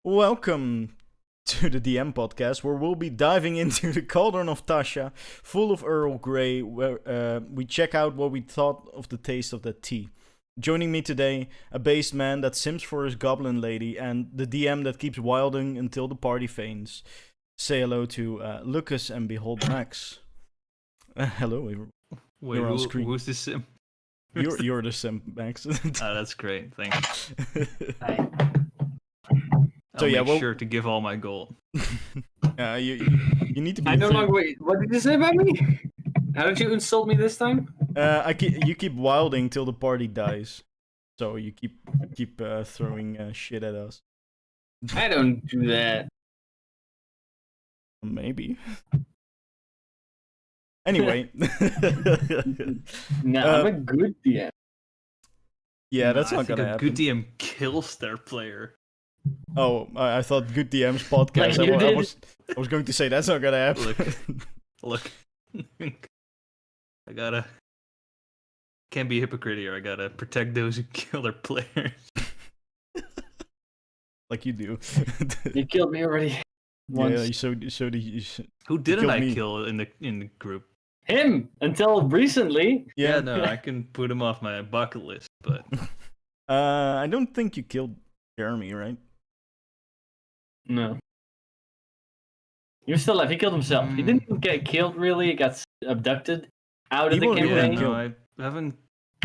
Welcome to the DM podcast, where we'll be diving into the Cauldron of Tasha, full of Earl Grey, where we check out what we thought of the taste of that tea. Joining me today, a based man that sims for his goblin lady, and the DM that keeps wilding until the party faints. Say hello to Lucas and Behold Max. Hello, everyone. Wait, You're on screen. who's this sim? You're the sim, Max. That's great, thanks. So, I'll yeah, make well- sure to give all my gold. you need to be. I no longer wait. What did you say about me? How did you insult me this time? You keep wilding till the party dies, so you keep throwing shit at us. I don't do that. Maybe. Anyway. No, I'm a good DM. Yeah, that's I not think gonna a happen. good DM kills their player. Oh, I thought good DM's podcast. Like you I did. was going to say that's not gonna happen. Look. I can't be a hypocrite here. I gotta protect those who kill their players. Like you do. You killed me already. Once. Yeah, so do you. Who didn't killed I me. kill in the group? Him until recently. Yeah. No, I can put him off my bucket list, but I don't think you killed Jeremy, right? No. You're still alive. He killed himself. He didn't even get killed. Really, he got abducted out of He the won't- he yeah, wouldn't campaign. kill. no, I haven't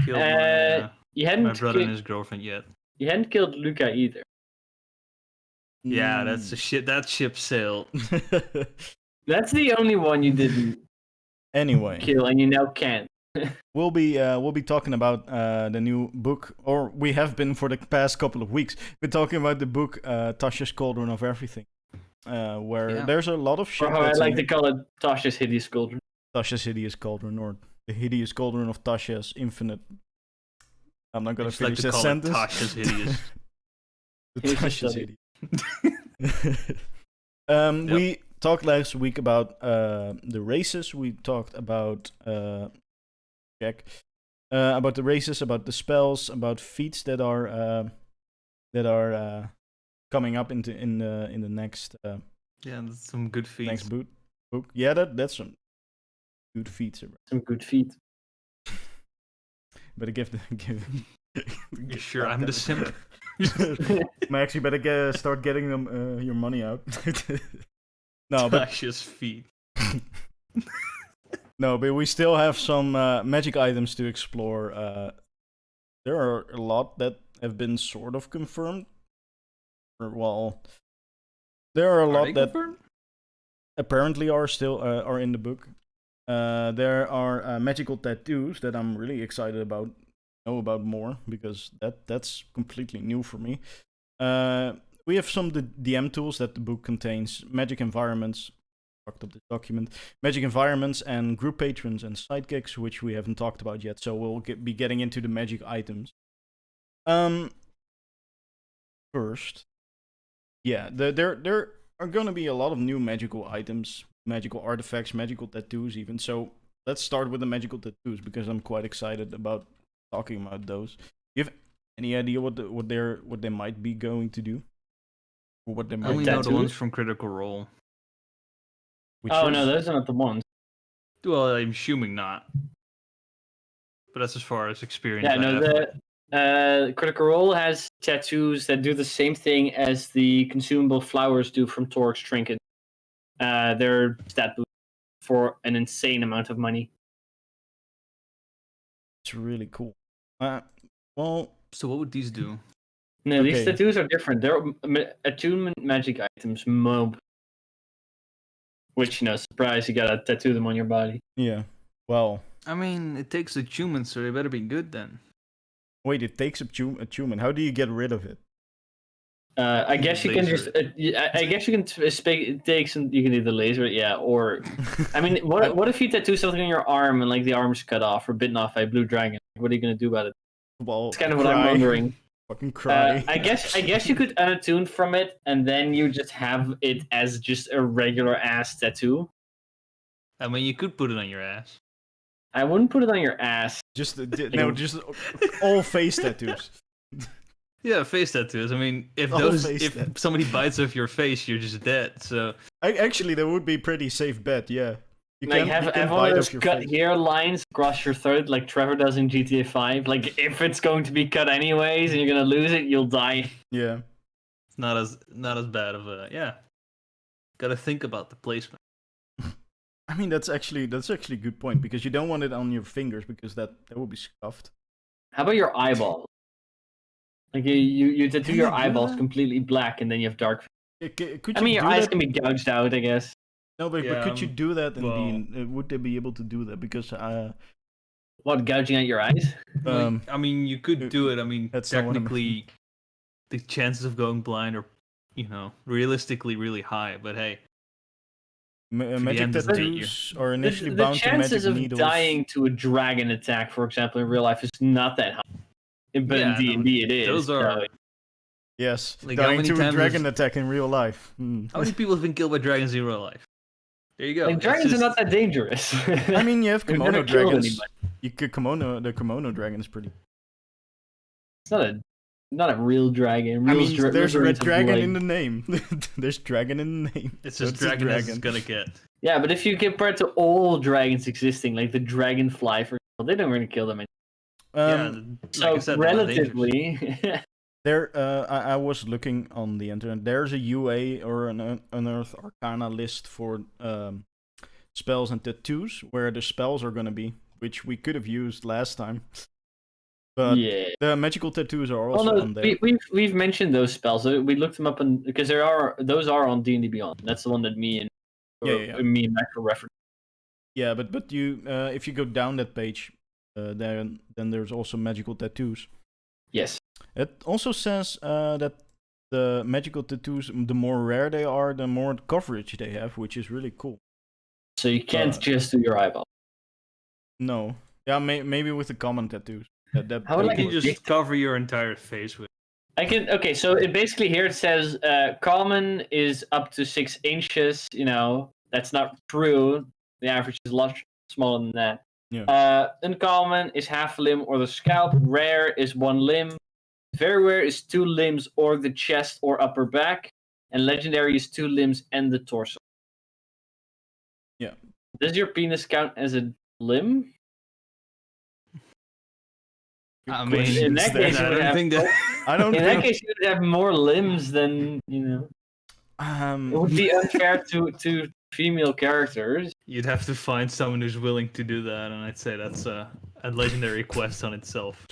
killed You my hadn't. brother and his girlfriend yet. You hadn't killed Luca either. Yeah, that's the shit. That ship sailed. That's the only one you didn't Anyway. kill, and you now can't. We'll be talking about the new book, or we have been for the past couple of weeks. We're talking about the book Tasha's Cauldron of Everything, where there's a lot of shit. Or how I that's like in to call it, Tasha's hideous cauldron. Tasha's Hideous Cauldron, or the Hideous Cauldron of Tasha's Infinite. I'm not gonna Just like finish to that call sentence. it Tasha's hideous. The Here's your Tasha's study. Hideous. We talked last week about the races. We talked about about the races, about the spells, about feats that are coming up in the next Yeah, that's some good feats. next book. Yeah, that's some good feats. Some good feet. Better give the give. You sure I'm the simp? Max, you better start getting them your money out. No, but Tasha's feet. no, but we still have some magic items to explore. There are a lot that have been sort of confirmed. Well, there are a lot that apparently are still are in the book. There are magical tattoos that I'm really excited about. Know about more, because that's completely new for me. We have some of the DM tools that the book contains: magic environments. Fucked up this document. Magic environments and group patrons and sidekicks, which we haven't talked about yet. So we'll be getting into the magic items. First, yeah, there are gonna be a lot of new magical items, magical artifacts, magical tattoos, even. So let's start with the magical tattoos, because I'm quite excited about talking about those. You have any idea what they might be going to do, or what they I might? only know the Tattoos? ones from Critical Role. Which Oh is- no, those are not the ones. Well, I'm assuming not. But that's as far as experience Yeah, I no, have. the Critical Role has tattoos that do the same thing as the consumable flowers do from Torx Trinket. They're stat boosts for an insane amount of money. It's really cool. Well, So what would these do? No, these Okay. tattoos are different. They're attunement magic items, mob. Which, surprise, you gotta tattoo them on your body. yeah. Well, I mean, it takes attunement, so they better be good then. wait. It takes attunement. How do you get rid of it? I guess you can Laser. just. I guess you can take some. You can either laser it, yeah, or. I mean, what if you tattoo something on your arm and like the arm's cut off or bitten off by a blue dragon? What are you gonna do about it? Well, That's kind of what I'm wondering. Fucking cry. I guess you could unattune from it, and then you just have it as just a regular ass tattoo. I mean, you could put it on your ass. I wouldn't put it on your ass. Just all face tattoos. Yeah, face tattoos. I mean, if somebody bites off your face, you're just dead. So actually, that would be pretty safe bet. Yeah, you Like can have all bite those off your cut face. hair lines across your throat, like Trevor does in GTA 5. Like if it's going to be cut anyways, and you're gonna lose it, you'll die. Yeah. it's not as bad of a Got to think about the placement. I mean, that's actually a good point because you don't want it on your fingers because that would be scuffed. How about your eyeball? Like you tattoo Can your you do eyeballs that? completely black, and then you have dark. Could I you mean, your do eyes that? can be gouged out, I guess. No, but could you do that and well- would they be able to do that? Because What, gouging out your eyes? I mean, you could do it. I mean, that's not what I mean. technically, the chances of going blind are, realistically really high. But hey, magic end of the day, tattoos are initially The bound to magic chances of needles. dying to a dragon attack, for example, in real life, is not that high. But in D&D, it is. Those are. So, Yes, Like, how dying many to a times dragon has- attack in real life. How many people have been killed by dragons in real life? There you go. like It's dragons just- are not that dangerous. I mean, you have They've kimono never killed dragons. anybody. You could the kimono dragon is pretty. It's not a real dragon. I Real mean, there's real red dragons have dragon blood. in the name. There's dragon in the name. It's So just a dragon as it's gonna get. Yeah, but if you compare it to all dragons existing, like the dragonfly, for example, they don't really kill them. Like I said, they're not dangerous. Relatively, I was looking on the internet. There's a UA or an Unearth Arcana list for spells and tattoos where the spells are gonna be, which we could have used last time. But yeah. the magical tattoos are also on there. We've mentioned those spells. We looked them up because those are on D&D Beyond. That's the one that me and me and Max were referencing. Yeah, but you if you go down that page, then there's also magical tattoos. Yes. It also says that the magical tattoos, the more rare they are, the more coverage they have, which is really cool. So you can't just do your eyeball. No. Yeah, maybe with the common tattoos. How would You like can a just dick- cover your entire face with. Okay, so it basically here it says common is up to 6 inches. That's not true. The average is a lot smaller than that. Yeah. Uncommon is half a limb or the scalp. Rare is 1 limb. Very rare is 2 limbs or the chest or upper back. And legendary is 2 limbs and the torso. Yeah. Does your penis count as a limb? I Good mean, question. In that case, I you would don't have think that. I don't In that think. case, you would have more limbs than It would be unfair to female characters. You'd have to find someone who's willing to do that, and I'd say that's a legendary quest on itself.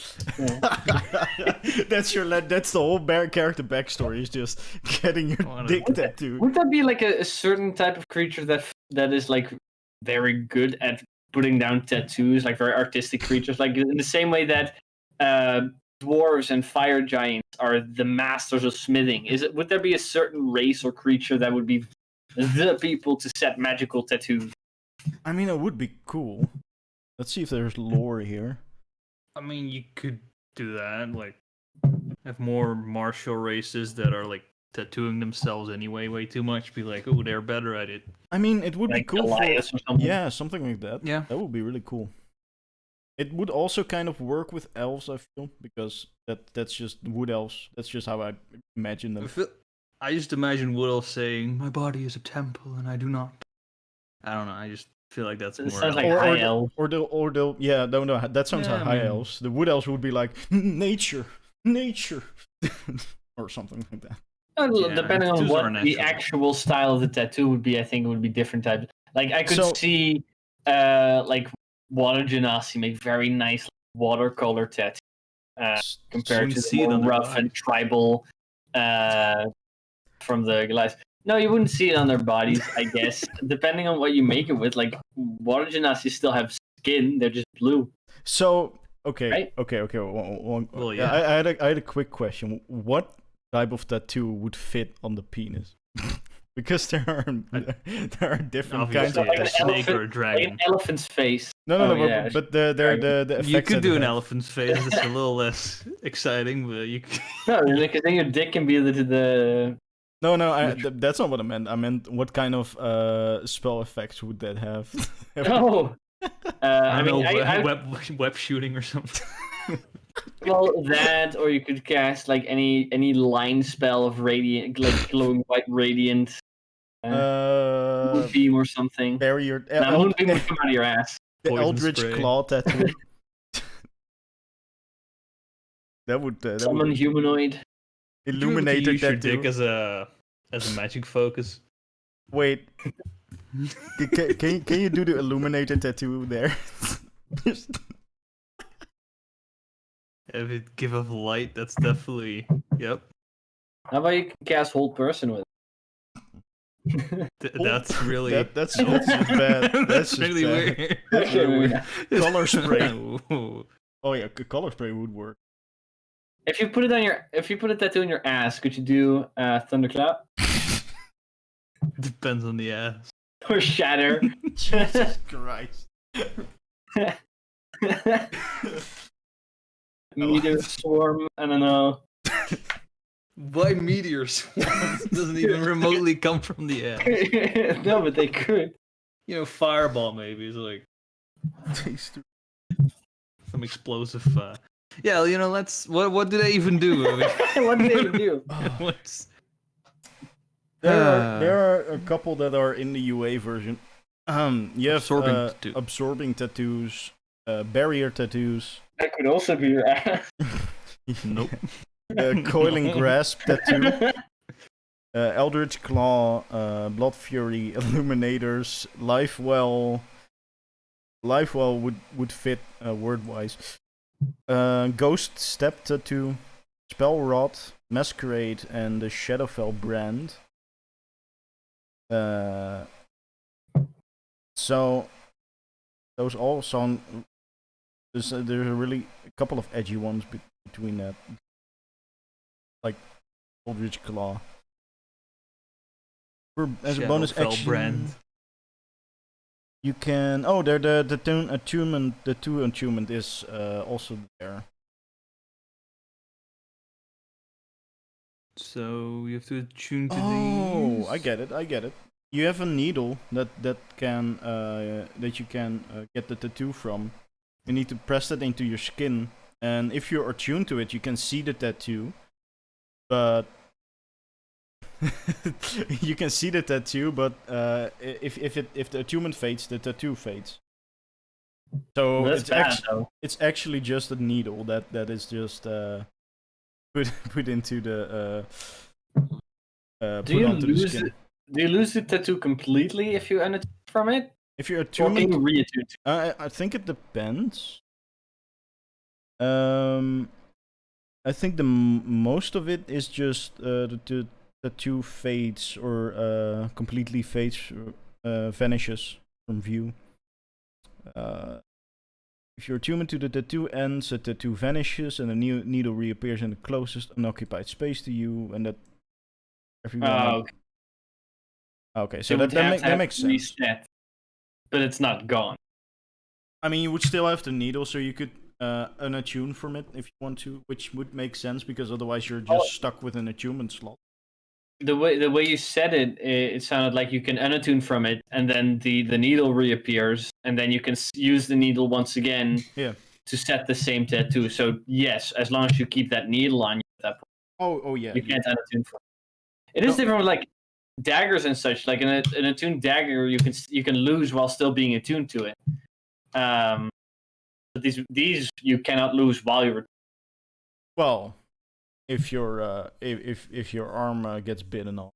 That's the whole character backstory is just getting your dick tattooed. Would that be like a certain type of creature that is like very good at putting down tattoos, like very artistic creatures, like in the same way that dwarves and fire giants are the masters of smithing? Would there be a certain race or creature that would be the people to set magical tattoos? I mean, it would be cool. Let's see if there's lore here. I mean, you could do that, like have more martial races that are like tattooing themselves anyway way too much. Be like, oh, they're better at it. I mean, it would Like be cool Goliath or something? Yeah, something like that. Yeah. That would be really cool. It would also kind of work with elves, I feel, because that's just wood elves. That's just how I imagine them. I just imagine Wood Elf saying, "My body is a temple, and I do not." I don't know. I just feel like that's It more. sounds like Or- high elf. Or they'll yeah, no, that sounds Yeah, like I high mean- elves. The wood elves would be like nature, or something like that. Yeah, Depending on tattoos what are the natural. actual style of the tattoo would be, I think it would be different types. Like I could So- see, like water genasi make very nice watercolor tattoos compared wouldn't to see the it more on their rough body. and tribal from the Goliath. No, you wouldn't see it on their bodies, I guess. Depending on what you make it with, like water genasi still have skin; they're just blue. So okay, Right? okay. Well, yeah. yeah. I had a quick question. What type of tattoo would fit on the penis? Because there are different kinds Obviously, of Like a an snake or a Like dragon. an elephant's face. No, Oh, yeah. but the effects You could that do it an has. elephant's face. It's a little less exciting, but you. No, because then your dick can be the No, that's not what I meant. I meant what kind of spell effects would that have? Oh, I I don't mean, know, I web shooting or something. Well, that, or you could cast like any line spell of radiant, like glowing white radiant, moonbeam or something. Barrier. Now, moonbeam would come out of your ass. The Poison Eldritch spray. Claw tattoo. that would. Summon humanoid. Illuminator use your tattoo. dick as a magic focus. Wait. can you do the Illuminator tattoo there? If it give off light, that's definitely yep. How about you can cast hold person with it? That's really that's just bad. That's really just bad. weird. That's Okay, really maybe weird. Color spray. Ooh. Oh yeah, color spray would work. If you put a tattoo on your ass, could you do thunderclap Depends on the ass. or shatter? Jesus Christ. Meteor swarm. I don't know. Why meteor swarms doesn't even remotely come from the air. No, but they could. You know, fireball maybe is like some explosive. Yeah, you know, let's. What do they even do? I mean, What did they even do? what's There are a couple that are in the UA version. You have absorbing tattoos, barrier tattoos. That could also be your ass. Nope. Coiling grasp tattoo. Eldritch Claw, Blood Fury, Illuminators, Lifewell. Lifewell would fit word-wise. Ghost Step tattoo, Spell Rot, Masquerade, and the Shadowfell brand. So those all sound. There's a really a couple of edgy ones between that, like Eldritch Claw. As a bonus action, brand. you can. Oh, the tune attunement. The two attunement is also there. So you have to tune to Oh, these. I get it. You have a needle that can that you can get the tattoo from. You need to press that into your skin, and if you're attuned to it, you can see the tattoo. But you can see the tattoo, but if the attunement fades, the tattoo fades. So it's actually just a needle that is just put into the put onto the skin. Do you lose the tattoo completely if you unattune from it? If you're Or can attuned, you reattune to it? I think it depends. I think most of it is just the tattoo fades or completely fades, vanishes from view. If you're attuned to the tattoo ends, the tattoo vanishes, and a new needle reappears in the closest unoccupied space to you, and that everyone. Okay. Okay, so that makes sense. Reset, but it's not gone. I mean, you would still have the needle, so you could unattune from it if you want to, which would make sense because otherwise you're just stuck with an attunement slot. The way you said it, it sounded like you can unattune from it, and then the needle reappears, and then you can use the needle once again to set the same tattoo. So yes, as long as you keep that needle on you at that point. Oh yeah. You can't unattune from it. It is different with like daggers and such. Like an attuned dagger, you can lose while still being attuned to it. But these you cannot lose while you're. Well, if your if your arm gets bitten off,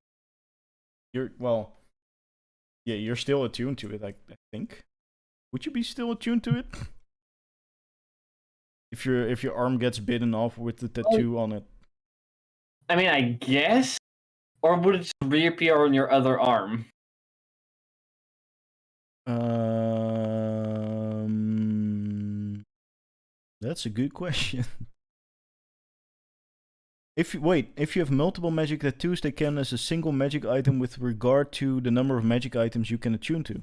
you're still attuned to it. I think. Would you be still attuned to it? If your arm gets bitten off with the tattoo on it. I mean, I guess. Or would it just reappear on your other arm? That's a good question. If you have multiple magic tattoos, they count as a single magic item with regard to the number of magic items you can attune to.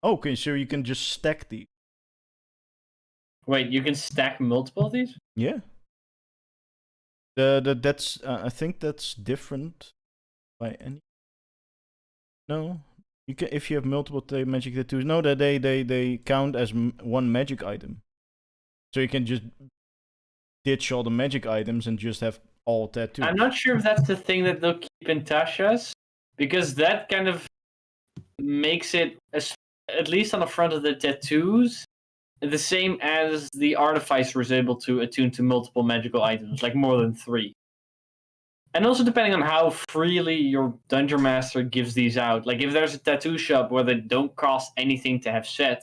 Okay, so you can just stack these. Wait, you can stack multiple of these? Yeah. That's I think that's different by any. No, you can if you have multiple magic tattoos. No, that they count as one magic item. So you can just ditch all the magic items and just have all tattoos. I'm not sure if that's the thing that they'll keep in Tasha's, because that kind of makes it, at least on the front of the tattoos, the same as the Artificer is able to attune to multiple magical items, like more than 3. And also depending on how freely your Dungeon Master gives these out. Like if there's a tattoo shop where they don't cost anything to have set,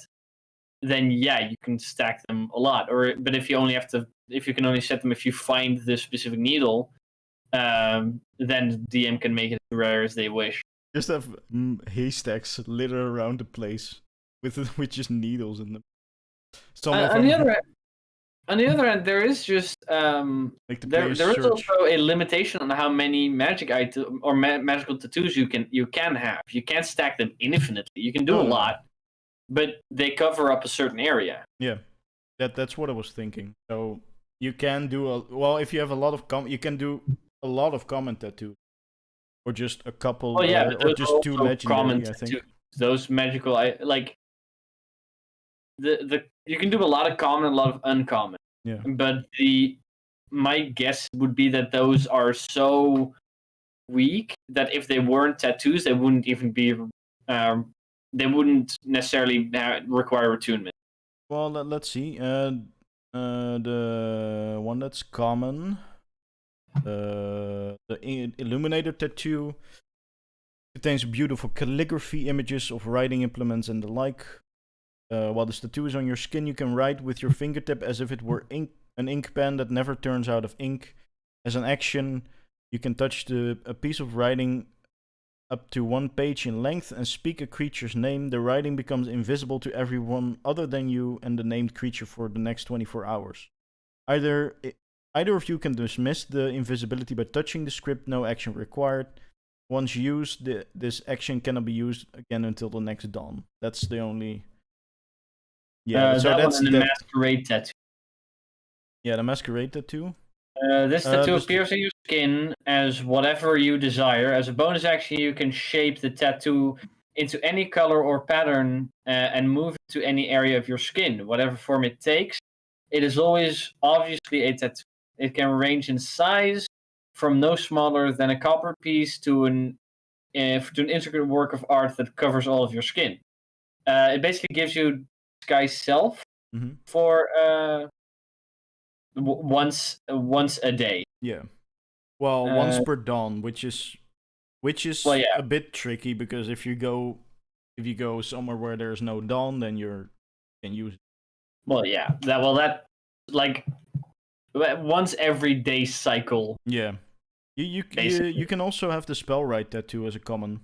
then yeah, you can stack them a lot. But if you can only set them if you find the specific needle, then the DM can make it as rare as they wish. Just have haystacks littered around the place with just needles in them. On the other hand, there is just there is also a limitation on how many magic item or magical tattoos you can have. You can't stack them infinitely. You can do a lot, but they cover up a certain area. Yeah, that's what I was thinking. So you can do if you have a lot of you can do a lot of common tattoos, or just a couple, or just 2 legendary. I think those magical you can do a lot of common and a lot of uncommon. Yeah. But my guess would be that those are so weak that if they weren't tattoos, they wouldn't even be. They wouldn't necessarily require attunement. Well, let's see. The one that's common, the Illuminator tattoo, contains beautiful calligraphy, images of writing implements, and the like. While this tattoo is on your skin, you can write with your fingertip as if it were an ink pen that never turns out of ink. As an action, you can touch a piece of writing up to 1 page in length and speak a creature's name. The writing becomes invisible to everyone other than you and the named creature for the next 24 hours. Either of you can dismiss the invisibility by touching the script, no action required. Once used, this action cannot be used again until the next dawn. That's the only... Yeah, so that's the Masquerade tattoo. Yeah, the Masquerade tattoo. This tattoo appears on your skin as whatever you desire. As a bonus action, you can shape the tattoo into any color or pattern and move it to any area of your skin, whatever form it takes. It is always obviously a tattoo. It can range in size from no smaller than a copper piece to an intricate work of art that covers all of your skin. It basically gives you Sky Self for once a day. Yeah. Well, once per dawn, which is a bit tricky because if you go somewhere where there's no dawn, then you can use it. Well, yeah. That like once every day cycle. Yeah. You can also have the Spellwrite tattoo as a common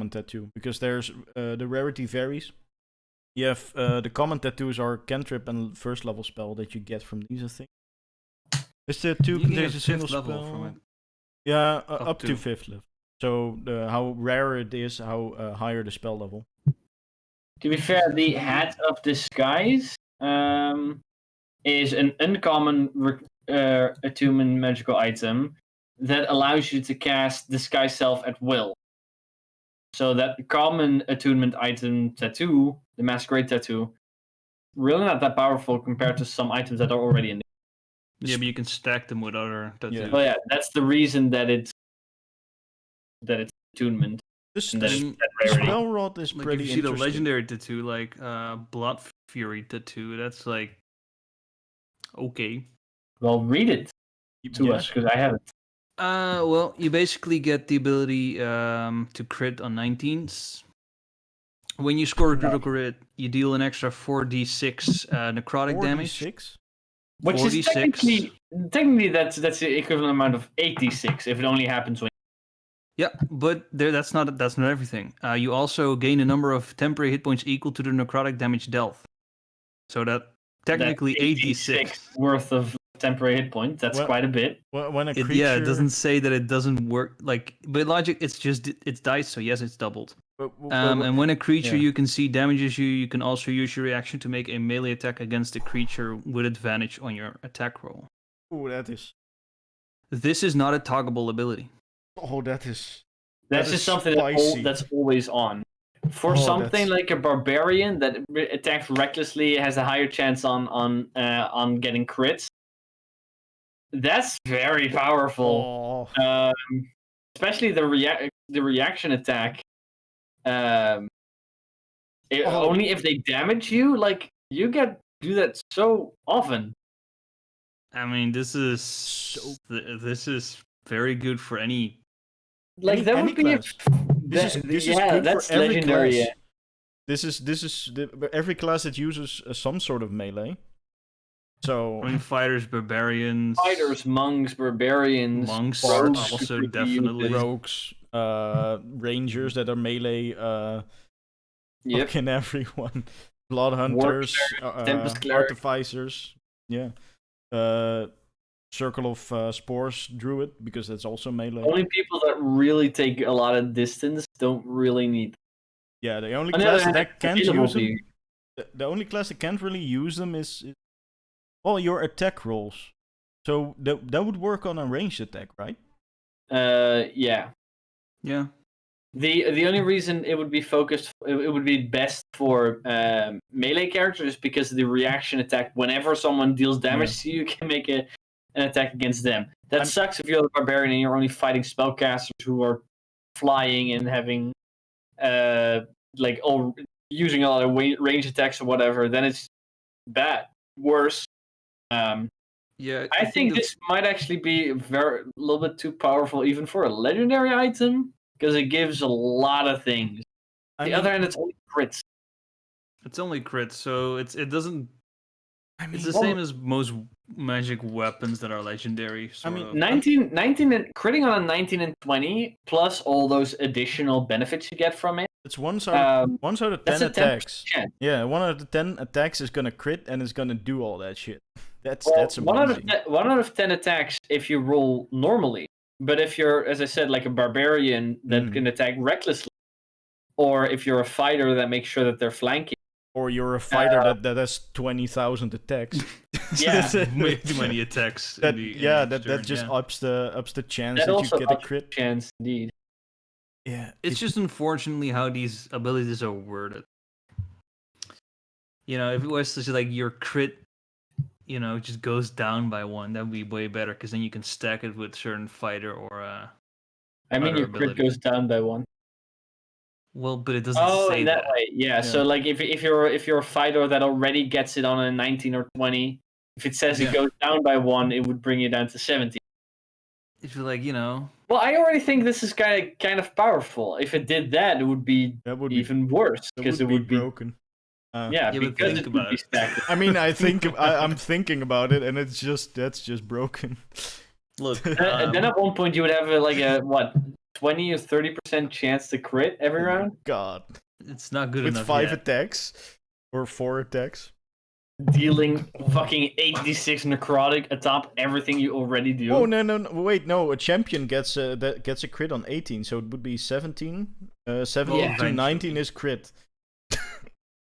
tattoo because there's the rarity varies. You have the common tattoos are cantrip and first level spell that you get from these, I think. This tattoo contains a single spell from it. Yeah, up to 5th level. So how rare it is, how higher the spell level. To be fair, the Hat of Disguise is an uncommon attunement magical item that allows you to cast Disguise Self at will. So that common attunement item tattoo, the Masquerade tattoo, really not that powerful compared to some items that are already in there. Yeah, but you can stack them with other tattoos. Yeah. Well, yeah, that's the reason that it's attunement. The spell rod is pretty interesting. If you see the legendary tattoo, like Blood Fury tattoo, that's like okay. Well, read it to us because I haven't. Well, you basically get the ability to crit on 19s. When you score a critical crit, you deal an extra 4d6 necrotic damage. 4d6? Which 4d6. Is technically that's the equivalent amount of 86 if it only happens when. Yeah, but that's not everything. You also gain a number of temporary hit points equal to the necrotic damage dealt. So that technically 86 worth of temporary hit point. That's quite a bit. When a creature... it doesn't say that it doesn't work. Like, by logic, it's dice. So yes, it's doubled. And when a creature you can see damages you, you can also use your reaction to make a melee attack against the creature with advantage on your attack roll. Oh, that is. This is not a toggleable ability. Oh, that is. That's just something that's always on. For something like a barbarian that attacks recklessly, has a higher chance on getting crits. That's very powerful. Especially the reaction attack. Only if they damage you, like you do that so often. I mean, this is very good for any. Like that would be. This is good for every legendary class. This is every class that uses some sort of melee. So I mean, fighters, barbarians, monks, barbarians, rogues also definitely rogues, rangers that are melee. Fucking everyone, blood hunters, artificers. Yeah. Circle of Spores druid, because that's also melee. Only people that really take a lot of distance don't really need them. Yeah, the only class that can't use them. The only class that can't really use them is your attack rolls. So that would work on a ranged attack, right? Yeah. Yeah. The only reason it would be it would be best for melee characters is because of the reaction attack. Whenever someone deals damage to you, you can make an attack against them. That sucks if you're a barbarian and you're only fighting spellcasters who are flying and having using a lot of range attacks or whatever. Then it's bad. Worse. I think this might actually be a little bit too powerful even for a legendary item, because it gives a lot of things. On the other hand, it's only crits. It's only crits, so it doesn't. It's the same as most magic weapons that are legendary. 19 and critting on a 19 and 20 plus all those additional benefits you get from it. It's one out of 10 attacks. Yeah, 1 out of 10 attacks is gonna crit and is gonna do all that shit. That's amazing. 1 out of 10 attacks if you roll normally. But if you're, as I said, like a barbarian that can attack recklessly, or if you're a fighter that makes sure that they're flanking, or you're a fighter that has 20,000 attacks. Yeah, way too many attacks. That just ups the chance that you get a crit. Chance, indeed. Yeah, it's just unfortunately how these abilities are worded. You know, if it was just like your crit, you know, just goes down by 1, that would be way better, because then you can stack it with certain fighter or. Your crit goes down by 1. Well, but it doesn't say that. Way. Yeah. So like if you're a fighter that already gets it on a 19 or 20, if it says it goes down by 1, it would bring you down to 17. If you're like, you know. Well, I already think this is kind of powerful. If it did that, it would be even worse, because it would be broken. Because it would be stacked. I mean, I'm thinking about it, and that's just broken. Look, and then at one point you would have a 20 or 30% chance to crit every round. God, it's not good enough. With 5 attacks or 4 attacks, dealing fucking 86 necrotic atop everything you already do. Oh no! Wait, no. A champion gets a crit on 18, so it would be 17. 17 to 19 is crit.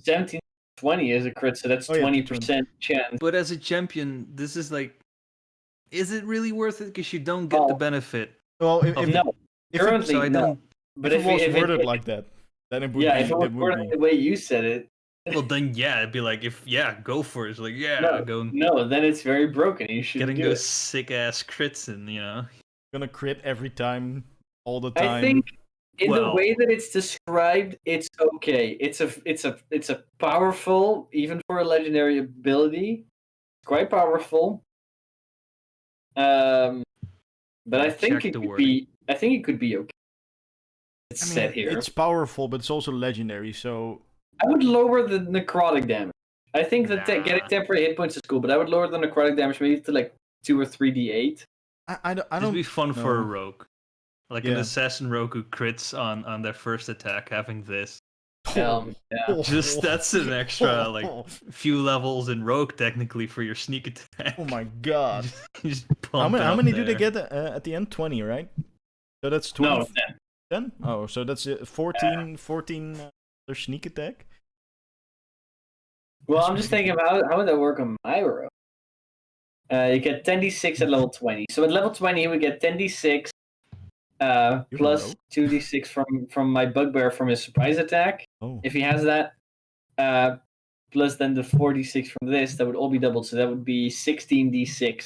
17 to 20 is a crit, so that's 20% chance. But as a champion, this is like, is it really worth it? Because you don't get the benefit. Well, currently no. But if it was worded like that, then it would be. Yeah, if it was worded the way you said it. Well, then it'd be like, go for it. It's like, go. No, then it's very broken. You should getting those sick ass crits and gonna crit every time, all the time. I think in the way that it's described, it's okay. It's a powerful, even for a legendary ability, quite powerful. But I think it could be. I think it could be okay. It's set here. It's powerful, but it's also legendary, so. I would lower the necrotic damage. I think that getting temporary hit points is cool, but I would lower the necrotic damage maybe to like 2 or 3d8. I don't. It'd be fun for a rogue, like an assassin rogue who crits on their first attack, having this. Just that's an extra few levels in rogue technically for your sneak attack. Oh my god! Just how many do they get at the end? 20, right? So that's 20. No, 10. 10? Oh, so that's 14 their sneak attack. Well, I'm just thinking about how would that work on my rogue. You get 10d6 at level 20. So at level 20, you would get 10d6 plus 2d6 from my bugbear from his surprise attack. Oh. If he has that, plus then the 4d6 from this, that would all be doubled. So that would be 16d6,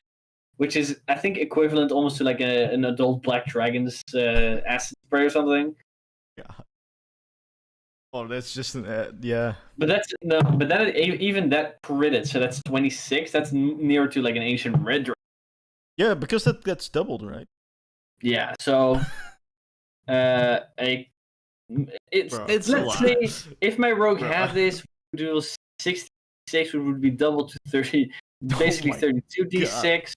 which is, I think, equivalent almost to like an adult Black Dragon's acid spray or something. Yeah. Oh, that's just yeah. But even that critted, so that's 26. That's near to like an ancient red dragon. Yeah, because that gets doubled, right? Yeah. So, it's let's say if my rogue had this, do 66, which would be double to 30, basically 32d6.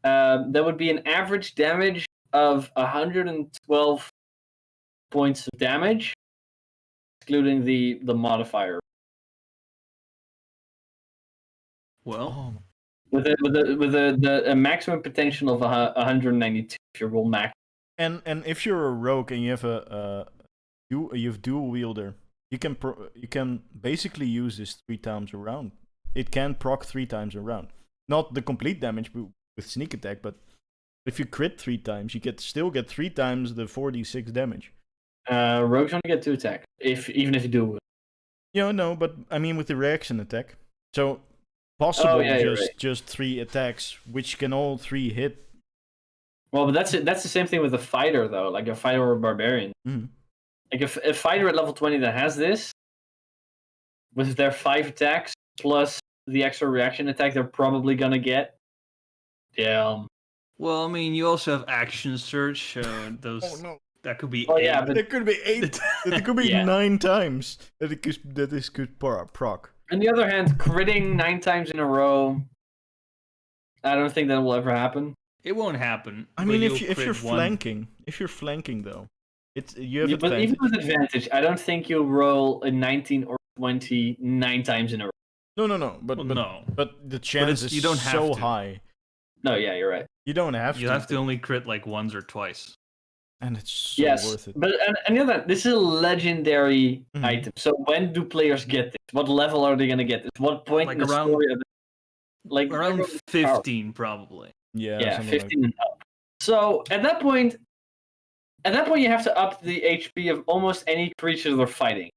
That would be an average damage of 112 points of damage, excluding the modifier. Well, with a maximum potential of 192 if you roll max. And if you're a rogue and you have you have dual wielder, you can basically use this 3 times around. It can proc 3 times around. Not the complete damage with sneak attack, but if you crit 3 times, you still get 3 times the 4d6 damage. Rogues only get 2 attacks, even if you do. Yeah, no, but I mean with the reaction attack. So possible just 3 attacks, which can all 3 hit. Well, but that's the same thing with a fighter though, like a fighter or a barbarian. Mm-hmm. Like a fighter at level 20 that has this, with their 5 attacks plus the extra reaction attack, they're probably gonna get. Yeah. Well, I mean, you also have action search. Those. Oh no. That could be. Oh yeah, but there could be 8. There could be 9 times that this could proc. On the other hand, critting 9 times in a row, I don't think that will ever happen. It won't happen. I mean, if you're flanking, though, you have advantage. But even with advantage, I don't think you'll roll a 19 or 20 9 times in a row. No. But the chance is so high. No, yeah, you're right. You don't have to. You have to only crit like once or twice. And it's so worth it. But and the other, this is a legendary item. So when do players get this? What level are they gonna get this? What point in the story? Around 15, probably. Yeah, 15 and up. So at that point, you have to up the HP of almost any creature they're fighting,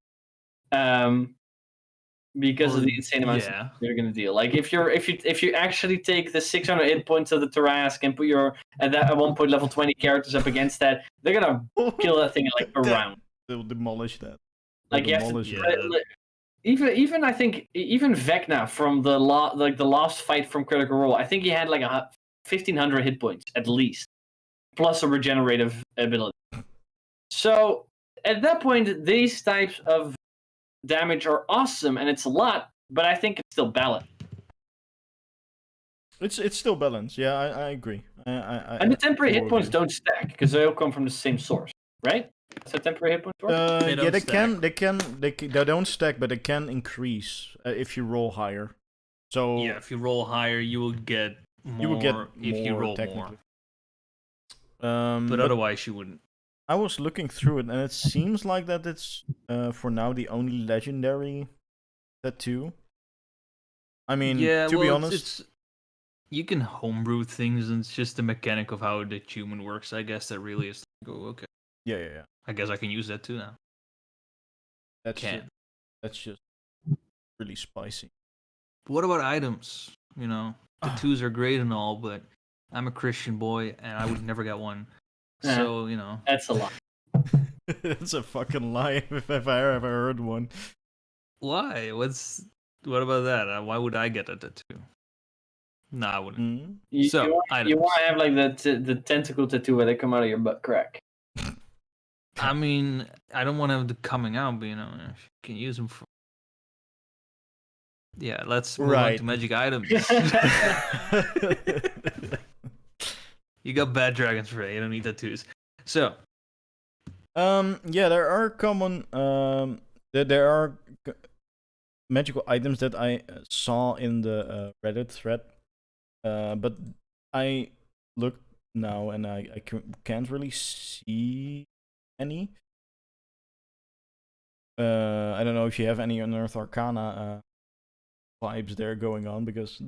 because of the insane amounts they're gonna deal. Like if you actually take the 600 hit points of the Tarrasque and put your at one point level 20 characters up against that, they're gonna kill that thing in like a round. They'll demolish that. Like you have to, even I think even Vecna from the last fight from Critical Role, I think he had like 1,500 hit points at least, plus a regenerative ability. So at that point, these types of damage are awesome, and it's a lot, but I think it's still balanced. It's still balanced. Yeah, I agree. And the temporary hit points don't stack because they all come from the same source, right? So temporary hit points work? They don't stack, but they can increase if you roll higher. So yeah, if you roll higher, you will get more. If you roll more. But otherwise, you wouldn't. I was looking through it, and it seems like that it's for now the only legendary tattoo. I mean, to be honest, you can homebrew things, and it's just the mechanic of how the human works. I guess that really is. Okay. Yeah. I guess I can use that too now. That's just really spicy. But what about items? You know, tattoos are great and all, but I'm a Christian boy, and I would never get one. So, you know. That's a lie. That's a fucking lie if I ever heard one. Why? What about that? Why would I get a tattoo? No, I wouldn't. Mm-hmm. You want to have like the tentacle tattoo where they come out of your butt crack. I mean, I don't want to have the coming out, but you know, you can use them for. Yeah, let's move on to magic items. You got bad dragons for it. You don't need tattoos. So, yeah, there are common there are magical items that I saw in the Reddit thread, but I looked now and I can't really see any. I don't know if you have any Unearthed Arcana vibes there going on, because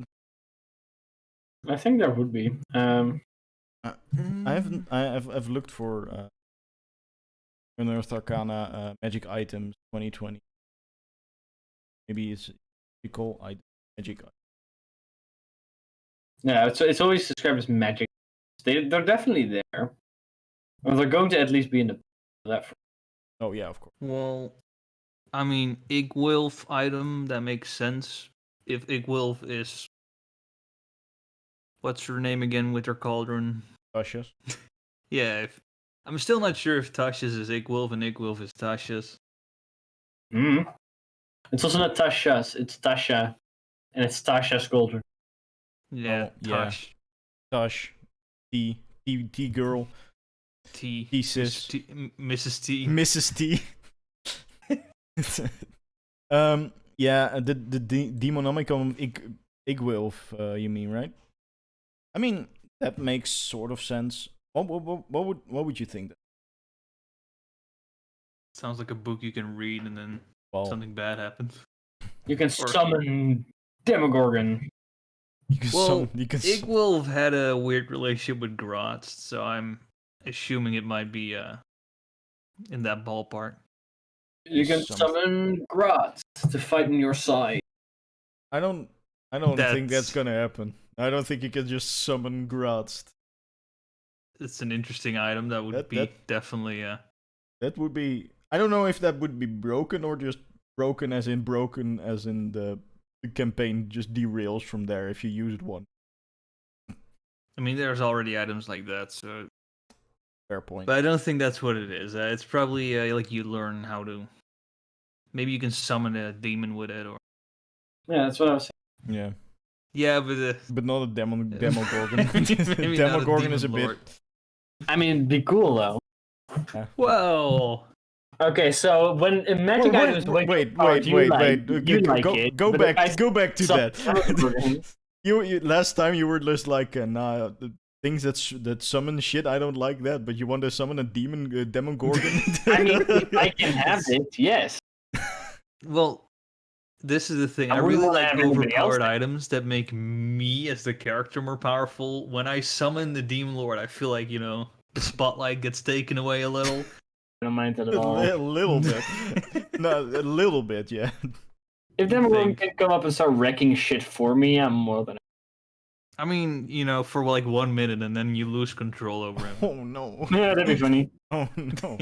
I think there would be. I've looked for Unearthed Arcana magic items 2020. Maybe it's called magic. Yeah, it's always described as magic. They're definitely there. Or they're going to at least be in the left. Oh yeah, of course. Well, I mean, Igwilf item, that makes sense. If Igwilf is... What's her name again with her cauldron? Tasha's. Yeah, I'm still not sure if Tasha's is Igwilf and Igwilf is Tasha's. It's also not Tasha's, it's Tasha. And it's Tasha's Cauldron. Yeah, Tash. Tash. T girl. T. Sis. Mrs. T. Mrs. T. Yeah, the Demonomicon Igwilf, you mean, right? I mean, that makes sort of sense. What would you think? Sounds like a book you can read and then something bad happens. You can summon Demogorgon. Igwilf had a weird relationship with Grotz, so I'm assuming it might be in that ballpark. You can summon Grotz to fight on your side. I don't think that's gonna happen. I don't think you can just summon Grotz. It's an interesting item that would be definitely. That would be. I don't know if that would be broken or just broken as in the campaign just derails from there if you used one. I mean, there's already items like that, so. Fair point. But I don't think that's what it is. It's probably like you learn how to. Maybe you can summon a demon with it, or. Yeah, that's what I was saying. Yeah. Yeah, but not a Demogorgon. Demogorgon is a bit. I mean, it'd be cool though. Well. Okay, so when magic items wait, go back to that. you last time you were just like nah, things that summon shit. I don't like that, but you want to summon a Demogorgon. I mean, if I can have it, yes. Well, this is the thing. I really like overpowered items that make me as the character more powerful. When I summon the Demon Lord, I feel like, the spotlight gets taken away a little. I don't mind that at all. A little bit. No, a little bit, yeah. If Demogorgon can come up and start wrecking shit for me, I'm more than. I mean, for like 1 minute, and then you lose control over him. Oh no. Yeah, that'd be funny. Oh no.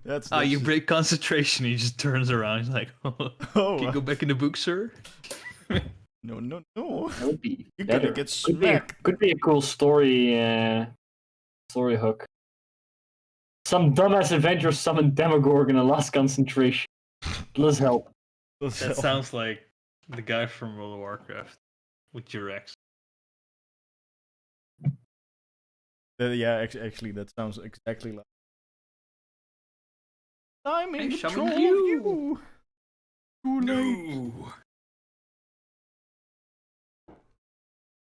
That's you break concentration, he just turns around. He's like, can you go back in the book, sir? No. That would be You're better. gonna get smacked. Could be a cool story hook. Some dumbass adventurer summoned Demogorgon and lost concentration. Let's help. That sounds like the guy from World of Warcraft with your ex. Yeah, actually, that sounds exactly like. I'm in control of you. No.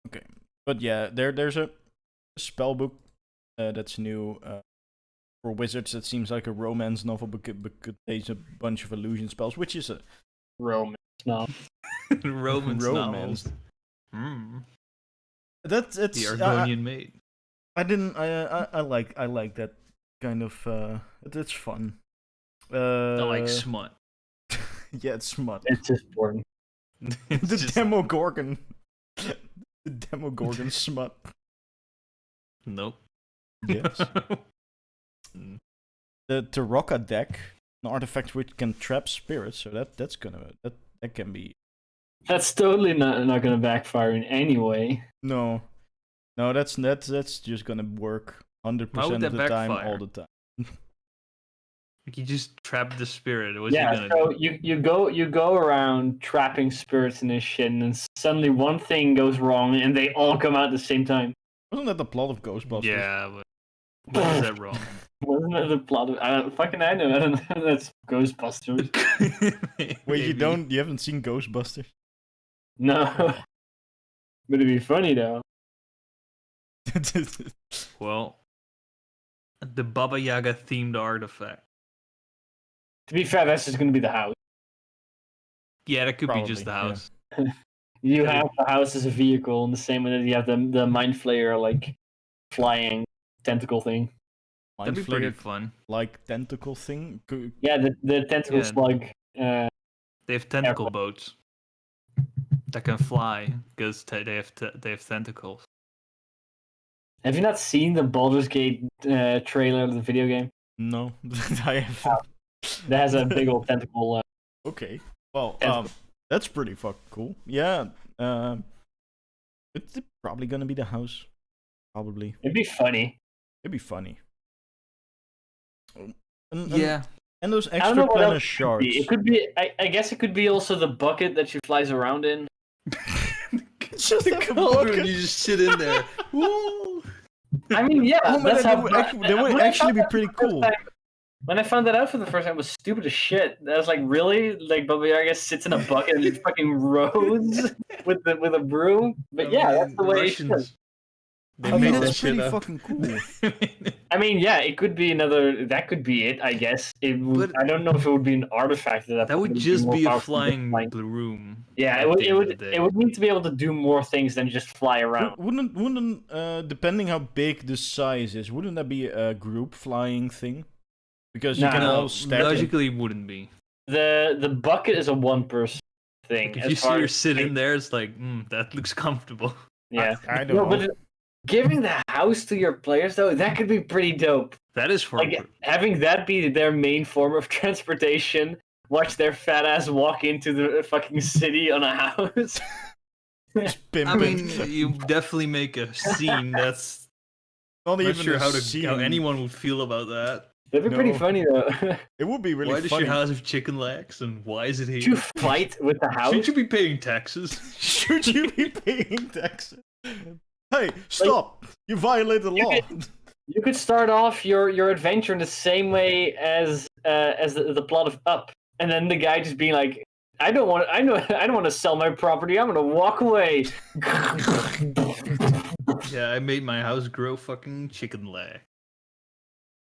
Okay, but yeah, there's a spell book that's new for wizards. That seems like a romance novel, but contains a bunch of illusion spells, which is a romance novel. Romance. That's the Argonian maid. I like that kind of. It's fun. I like smut. Yeah, it's smut. It's just boring. The Demogorgon. The Demogorgon smut. Nope. Yes. The Tarocca deck, an artifact which can trap spirits, so that can be. That's totally not gonna backfire in any way. No, that's just gonna work 100% of the time, all the time. You just trap the spirit. What's you go around trapping spirits and this shit, and then suddenly one thing goes wrong, and they all come out at the same time. Wasn't that the plot of Ghostbusters? Yeah, but why is that wrong? Wasn't that the plot of? I don't know. That's Ghostbusters. Wait, you haven't seen Ghostbusters? No, but it'd be funny though. Well, the Baba Yaga themed artifact. To be fair, that's just going to be the house. Yeah, that could be just the house. Yeah. You have the house as a vehicle in the same way that you have the Mind Flayer like flying tentacle thing. That'd be pretty fun. Like tentacle thing. Yeah, the tentacle slug. They have tentacle boats that can fly because they have tentacles. Have you not seen the Baldur's Gate trailer of the video game? No, I haven't. That has a big old tentacle. Okay, well, that's pretty fucking cool. Yeah, it's probably gonna be the house. Probably. It'd be funny. It'd be funny. Yeah. And those extra planet shards. It could be. I guess it could be also the bucket that she flies around in. Just a cauldron. You just sit in there. I mean, yeah. That would actually be pretty cool. When I found that out for the first time, it was stupid as shit. I was like, really? Like, Baba Yaga sits in a bucket and just fucking rows with a broom? But that's the way it is. That's pretty fucking cool. I mean, yeah, it could be another. That could be it, I guess. It would. I don't know if it would be an artifact. That would just be a flying broom. Yeah, it would need to be able to do more things than just fly around. Wouldn't depending how big the size is, wouldn't that be a group flying thing? Because you can all stack. Logically, it wouldn't be. The bucket is a one-person thing. Like if you see her sit in there, it's like that looks comfortable. Yeah, I don't know. But giving the house to your players, though, that could be pretty dope. That is fun. Like, having that be their main form of transportation, watch their fat ass walk into the fucking city on a house. I mean, you definitely make a scene that's not even sure how anyone would feel about that. That'd be pretty funny, though. It would be really funny. Why does your house have chicken legs, and why is it here? Should you fight with the house? Should you be paying taxes? Should you be paying taxes? Hey, stop! Like, you violated the law. You could start off your adventure in the same way as the plot of Up, and then the guy just being like, I don't want to sell my property. I'm gonna walk away. Yeah, I made my house grow fucking chicken leg.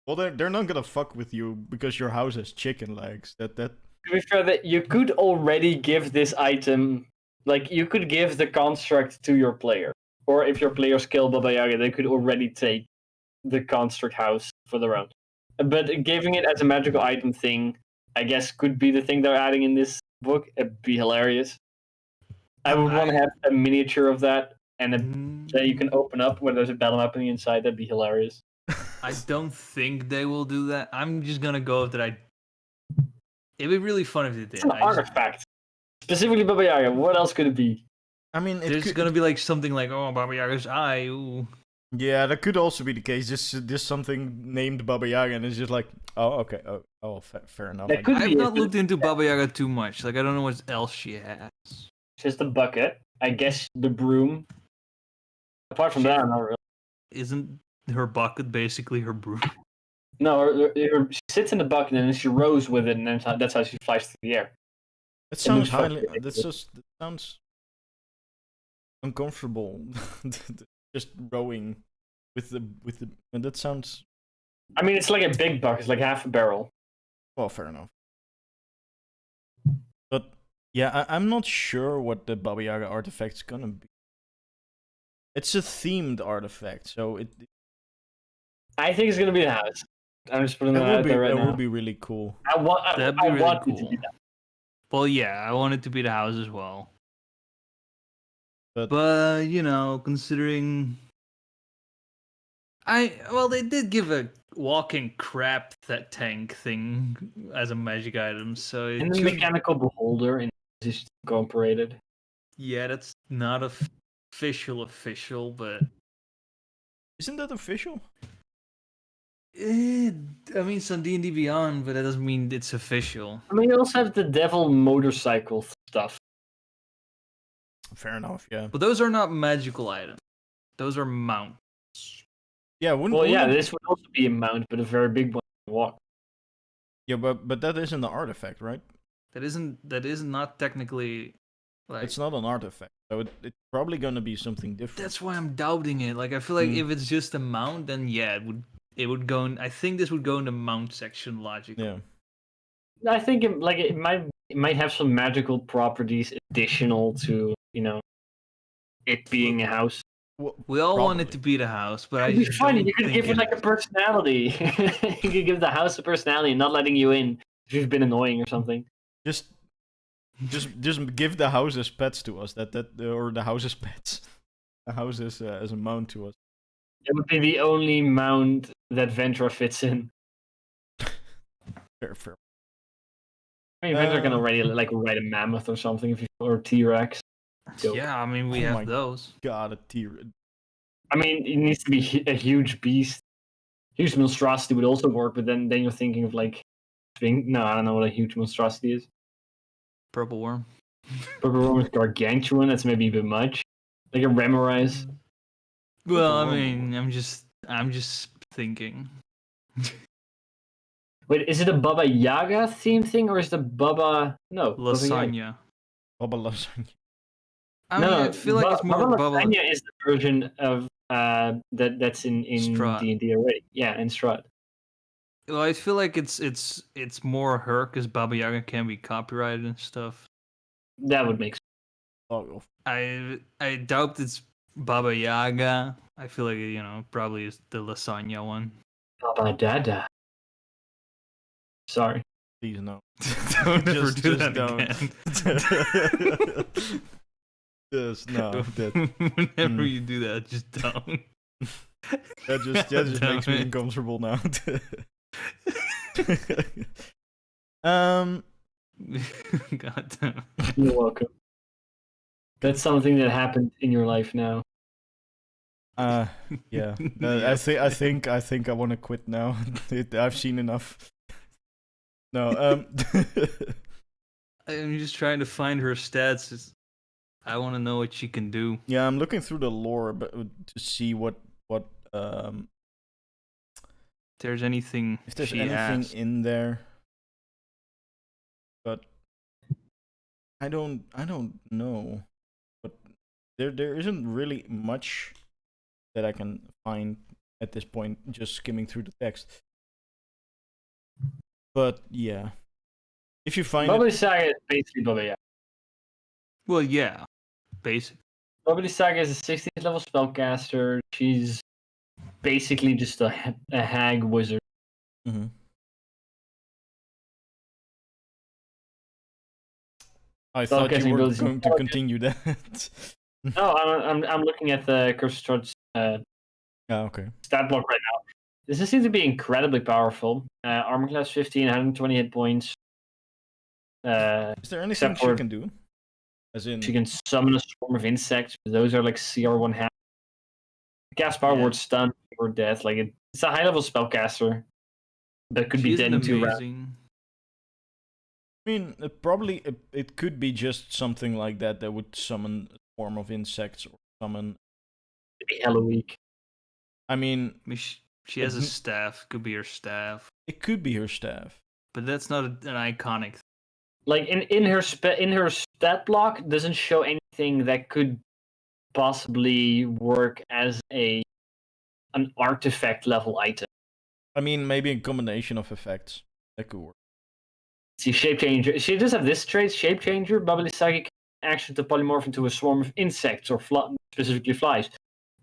Well, they're not gonna fuck with you because your house has chicken legs. That. To be fair, that you could already give this item, like you could give the construct to your player. Or if your players kill Baba Yaga, they could already take the construct house for the round. But giving it as a magical item thing, I guess, could be the thing they're adding in this book. It'd be hilarious. I would want to have a miniature of that, and that you can open up where there's a battle map on the inside. That'd be hilarious. I don't think they will do that. I'm just gonna go with that. It'd be really fun if they did. It's an artifact. Specifically Baba Yaga. What else could it be? I mean, there's gonna be like something like, oh, Baba Yaga's eye. Ooh. Yeah, that could also be the case. Just something named Baba Yaga, and it's just like, oh, okay, fair enough. I've not looked into Baba Yaga too much. Like, I don't know what else she has. Just a bucket, I guess. The broom. Apart from that, I'm not really. Isn't her bucket basically her broom? No, she sits in the bucket and then she rows with it, and then that's how she flies through the air. That sounds highly. That sounds uncomfortable. Just rowing with the and that sounds. I mean, it's like a big bucket. It's like half a barrel. Well, fair enough. But yeah, I'm not sure what the Baba Yaga artifact's gonna be. It's a themed artifact, so it. I think it's gonna be the house. I'm just putting that out there right now. That would be really cool. I want it to be that. Well, yeah, I want it to be the house as well. But you know, considering they did give a walking crab tank thing as a magic item, so and the mechanical beholder is incorporated. Yeah, that's not official, but isn't that official? I mean, some D&D Beyond, but that doesn't mean it's official. I mean, you also have the devil motorcycle stuff. Fair enough, yeah. But those are not magical items. Those are mounts. Yeah, this would also be a mount, but a very big one to walk. Yeah, but that isn't the artifact, right? That is not technically like. It's not an artifact, so it's probably gonna be something different. That's why I'm doubting it. Like, I feel like if it's just a mount, then yeah, it would go in. I think this would go in the mount section logically. Yeah. I think it might have some magical properties additional to, you know, it being a house. We all want it to be the house, but I just funny. don't You could think give it like a personality. You could give the house a personality, not letting you in if you've been annoying or something. Just give the house as pets to us. Or the house as pets. The house as a mount to us. It would be the only mount that Ventra fits in. Fair. I mean, Ventra can already like ride a mammoth or something, or T-Rex. Yeah, I mean we have those. God, a T-Rex. I mean, it needs to be a huge beast. Huge monstrosity would also work, but then you're thinking of like, no, I don't know what a huge monstrosity is. Purple worm. Purple worm is gargantuan. That's maybe a bit much. Like a Remorize. Well, I mean, I'm just thinking. Wait, is it a Baba Yaga theme thing, or is it a Baba? No, Lasagna. Baba Lasagna. I feel like it's more Baba Lasagna is the version of that's in D&D already. Yeah, in Strahd. Well, I feel like it's more her because Baba Yaga can be copyrighted and stuff. That would make sense. Oh, I doubt it's Baba Yaga. I feel like probably is the Lasagna one. Baba Dada. Sorry. Please no. Don't ever do that again. Just no. Whenever you do that, just don't. That just makes me uncomfortable now. God damn. You're welcome. That's something that happened in your life now. Yeah. I think I want to quit now. I've seen enough. No. I'm just trying to find her stats. I want to know what she can do. Yeah, I'm looking through the lore, but to see what if there's anything in there. But I don't know. But there isn't really much that I can find at this point, just skimming through the text. But yeah, if you find Baba Saga is basically Baba Yaga. Well, yeah, basic. Baba Saga is a 16th level spellcaster. She's basically just a hag wizard. Mm-hmm. I thought you were going to continue that. No, I'm looking at the Curse of Strahd okay. stat block right now. This seems to be incredibly powerful. Armor class 15, 120 hit points. Is there anything she can do? As in, she can summon a swarm of insects. Those are like CR1 half. Cast power word stun or death. Like it's a high level spellcaster that could be dead in 2 rounds. I mean, it could be just something like that would summon a swarm of insects or summon. It'd be hella weak. I mean, she has a staff. Could be her staff. It could be her staff, but that's not an iconic. Like in her stat block doesn't show anything that could possibly work as an artifact level item. I mean, maybe a combination of effects that could work. See, Shape Changer. She does have this trait, Shape Changer. Bubbly Psychic action to polymorph into a swarm of insects or specifically flies,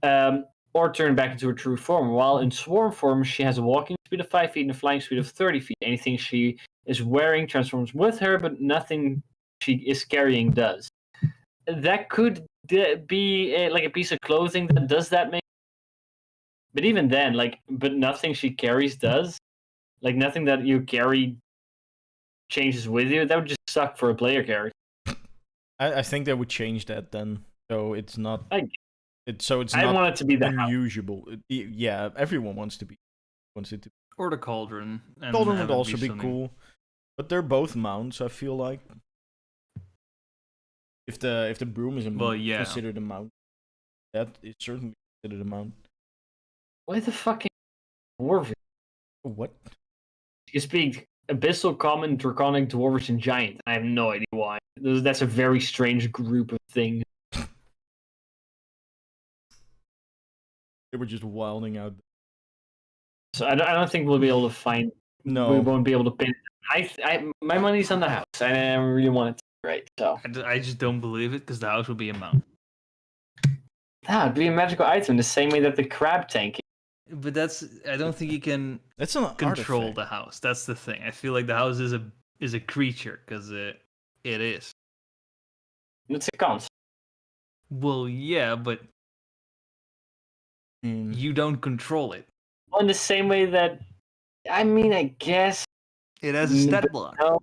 or turn back into her true form. While in swarm form, she has a walking speed of 5 feet and a flying speed of 30 feet. Anything she is wearing transforms with her, but nothing she is carrying does. That could be like a piece of clothing that does that. Maybe, but even then, but nothing she carries does. Like nothing that you carry changes with you. That would just suck for a player character. I think they would change that then, so it's not. I not want it to be that unusual. Yeah, everyone wants it to. Or the Cauldron. Cauldron would also be cool, but they're both mounts. I feel like if the broom is considered a mount, that is certainly considered a mount. Why the fucking dwarf? What? You speak Abyssal, Common, Draconic, Dwarvish, and Giant. I have no idea why. That's a very strange group of things. They were just wilding out. So I don't think we'll be able to find. No, we won't be able to pin. My money's on the house. I really want it to be right. So I just don't believe it because the house will be a mount. It'd be a magical item the same way that the crab tank is. But I don't think you can control artifact. the house. That's the thing. I feel like the house is a creature because it is. It's a concept. Well, yeah, but you don't control it. Well, in the same way that, I guess it has a stat block. No.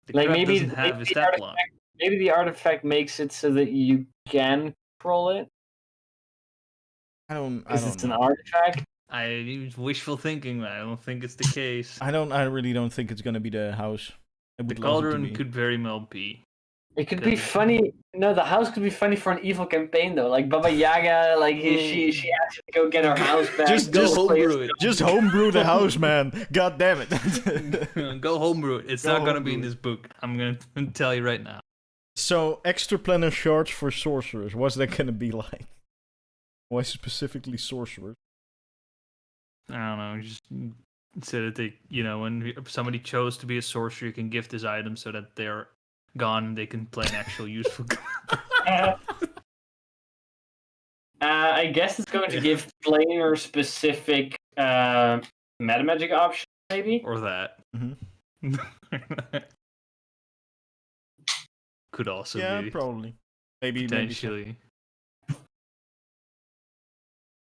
The crab doesn't have a stat block. Maybe the artifact makes it so that you can control it. I don't Because it's an artifact. It's wishful thinking. I don't think it's the case. I really don't think it's gonna be the house. The Cauldron could very well be. It could be funny. No, the house could be funny for an evil campaign though. Like Baba Yaga, like she asked you to go get her house back. Just homebrew it. Just homebrew the house, man. God damn it. Go homebrew it. It's not gonna be in this book. I'm gonna tell you right now. So, extra planar shards for sorcerers. What's that gonna be like? Why specifically sorcerers? I don't know. Just so that they, when somebody chose to be a sorcerer, you can gift this item so that they're gone and they can play an actual useful. I guess it's going to give player specific meta magic option, maybe, or that. Mm-hmm. Could also be. Yeah, probably. Maybe potentially.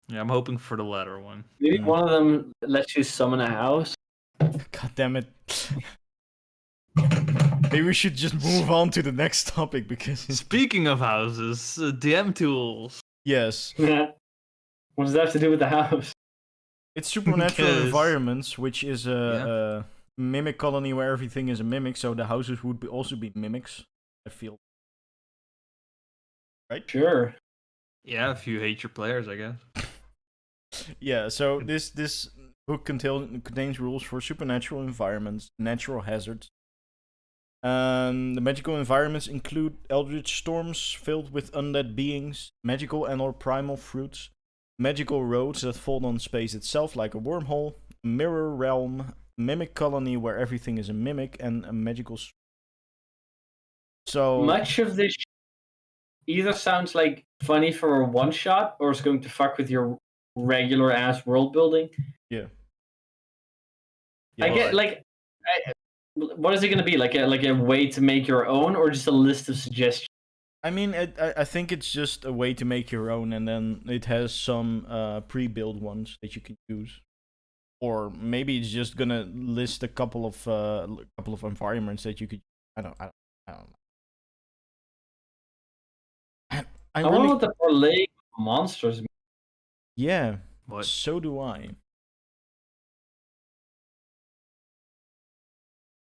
Yeah, I'm hoping for the latter one. Maybe one of them lets you summon a house. God damn it. Maybe we should just move on to the next topic because... Speaking of houses, DM tools. Yes. Yeah. What does that have to do with the house? It's supernatural environments, which is a mimic colony where everything is a mimic, so the houses would also be mimics, I feel. Right? Sure. Yeah, if you hate your players, I guess. Yeah, so this book contains rules for supernatural environments, natural hazards. The magical environments include eldritch storms filled with undead beings, magical and/or primal fruits, magical roads that fall on space itself like a wormhole, a mirror realm, mimic colony where everything is a mimic, and a magical. So much of this either sounds like funny for a one shot, or it's going to fuck with your regular ass world building. Yeah. I get what is it going to be? Like a way to make your own, or just a list of suggestions? I mean, I think it's just a way to make your own, and then it has some pre-built ones that you can use, or maybe it's just gonna list a couple of environments that you could. I don't know. I really want the parlay monsters. Yeah. What? So do I.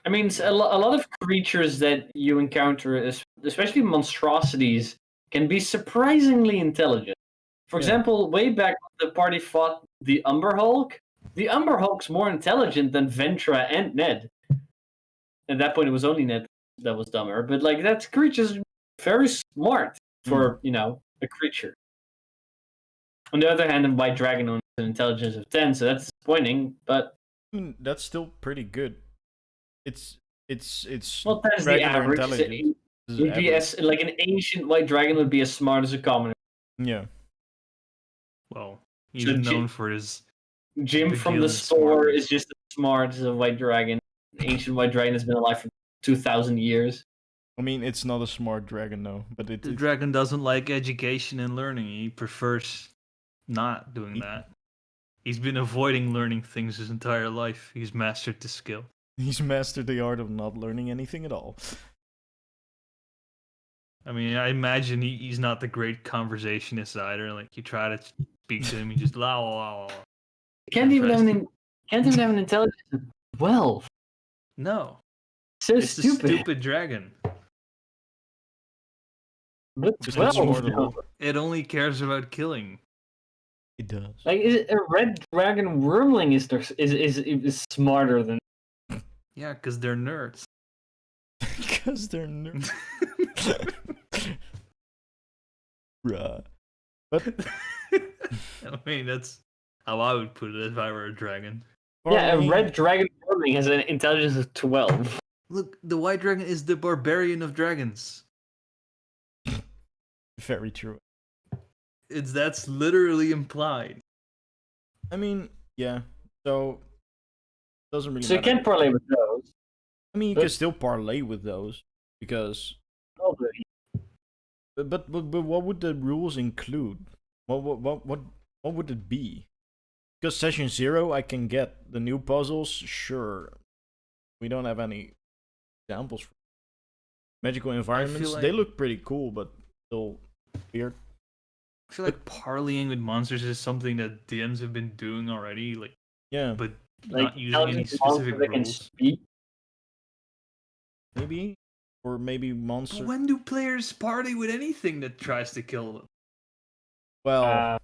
I mean, a lot of creatures that you encounter, especially monstrosities, can be surprisingly intelligent. For example, way back when the party fought the Umber Hulk, the Umber Hulk's more intelligent than Ventra and Ned. At that point, it was only Ned that was dumber. But that creature's very smart for a creature. On the other hand, a white dragon has an intelligence of 10, so that's disappointing. But I mean, that's still pretty good. It's well, that's the average. Would be like an ancient white dragon would be as smart as a commoner. Yeah. Well, he's known for his. Jim from the store is just as smart as a white dragon. Ancient white dragon has been alive for 2,000 years. I mean, it's not a smart dragon, though. But the dragon doesn't like education and learning. He prefers not doing that. He's been avoiding learning things his entire life. He's mastered the skill. He's mastered the art of not learning anything at all. I mean, I imagine he's not the great conversationist either. Like, you try to speak to him, he just la la la. Can't even have an intelligence of 12. No. It's stupid. A stupid dragon. But 12. It only cares about killing. It does. Like, a red dragon wormling is smarter than. Yeah, because they're nerds. Because they're nerds. Bruh. But I mean, that's how I would put it if I were a dragon. Yeah, a red dragon wormling has an intelligence of 12. Look, the white dragon is the barbarian of dragons. Very true. That's literally implied. I mean, yeah. So doesn't really. So matter. you can't parlay with those. I mean, you can still parlay with those because. But what would the rules include? What would it be? Because session 0, I can get the new puzzles. Sure, we don't have any examples. For magical environments, they look pretty cool, but still weird. I feel like parlaying with monsters is something that DMs have been doing already. Like, yeah, but not using any specific rules. Maybe, or maybe monsters. But when do players party with anything that tries to kill them? Well,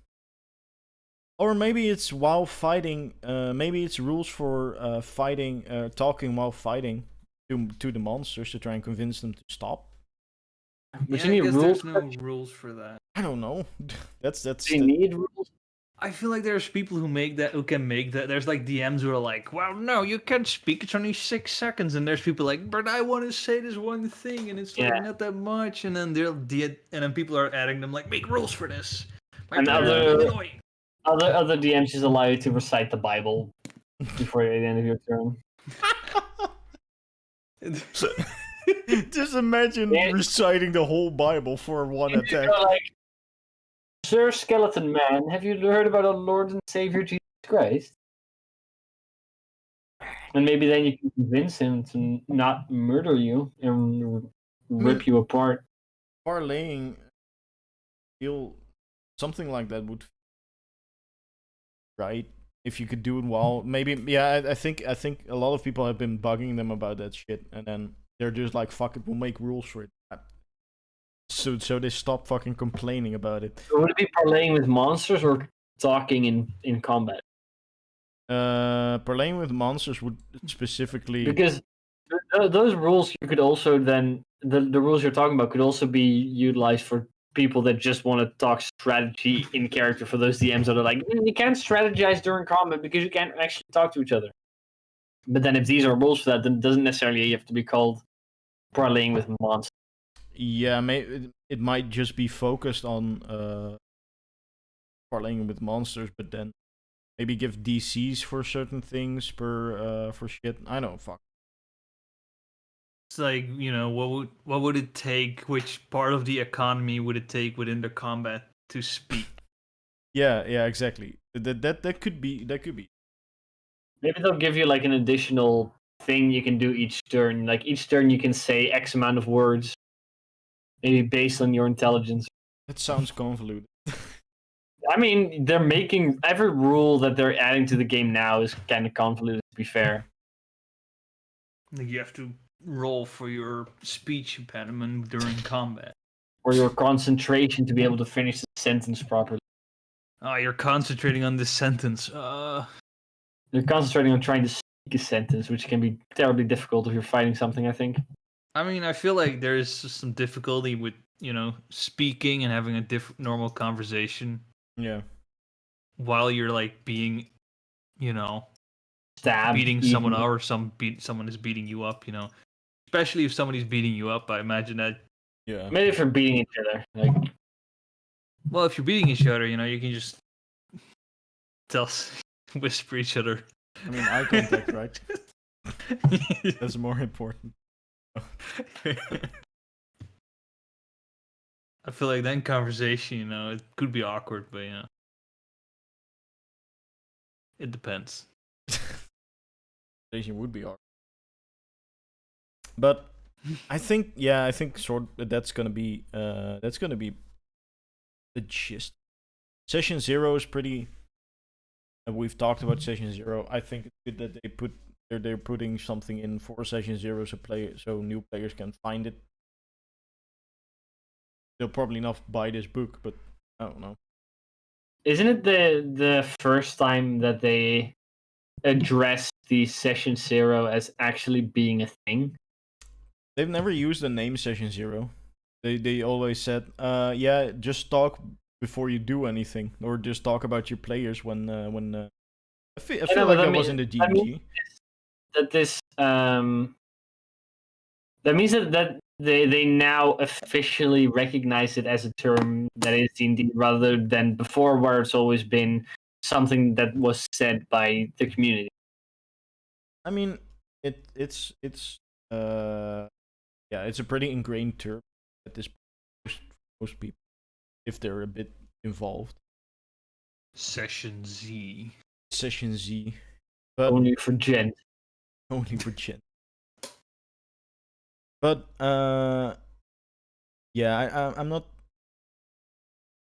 or maybe it's while fighting. Maybe it's rules for fighting, talking while fighting to the monsters to try and convince them to stop. But yeah, I guess there's no rules for that. I don't know. that's. Do you need rules? I feel like there's people who can make that. There's like DMs who are like, well, no, you can't speak. It's only 6 seconds. And there's people like, but I want to say this one thing, and it's like not that much. And then then people are adding them like, make rules for this. And other DMs just allow you to recite the Bible before the end of your turn. Just imagine reciting the whole Bible for one attack. Like, Sir Skeleton Man, have you heard about our Lord and Savior Jesus Christ? And maybe then you can convince him to not murder you and rip you apart. Parlaying, feel something like that would, right? If you could do it while maybe, yeah, I think a lot of people have been bugging them about that shit, and then they're just like, fuck it, we'll make rules for it. So they stop fucking complaining about it. So would it be parlaying with monsters or talking in combat? Parlaying with monsters would specifically, because those rules you could also then the rules you're talking about could also be utilized for people that just want to talk strategy in character. For those DMs that are like, you can't strategize during combat because you can't actually talk to each other. But then if these are rules for that, then it doesn't necessarily have to be called parlaying with monsters. Yeah, it might just be focused on parlaying with monsters, but then maybe give DCs for certain things for shit. I know, fuck. It's like, what would it take? Which part of the economy would it take within the combat to speak? Yeah, exactly. That could be. Maybe they'll give you like an additional thing you can do each turn. Like each turn you can say X amount of words. Maybe based on your intelligence. That sounds convoluted. I mean, they're making every rule that they're adding to the game now is kind of convoluted, to be fair. Like you have to roll for your speech impediment during combat. Or your concentration to be able to finish the sentence properly. Oh, you're concentrating on this sentence. You're concentrating on trying to speak a sentence, which can be terribly difficult if you're fighting something, I think. I mean, I feel like there's some difficulty with, speaking and having a normal conversation. Yeah. While you're like being, stabbed, beating someone up, or someone is beating you up, Especially if somebody's beating you up, I imagine that. Yeah. Maybe if you're beating each other. Well, if you're beating each other, you can just whisper each other. I mean, eye contact, right? That's more important. I feel like then conversation, it could be awkward, but it depends. Conversation would be awkward, but I think that's gonna be the gist. Session 0 is pretty. We've talked about Session 0. I think it's good that they're putting something in for Session 0 so new players can find it. They'll probably not buy this book, but I don't know. Isn't it the first time that they address the Session 0 as actually being a thing? They've never used the name Session 0. They always said, yeah, just talk before you do anything, or just talk about your players when I feel like that was in the DG. That means that they now officially recognize it as a term that is D&D rather than before, where it's always been something that was said by the community. I mean, it's yeah, it's a pretty ingrained term at this point for most people, if they're a bit involved. Session Z. Session Z. But only for Gen. Only for Gen. But yeah, I'm not.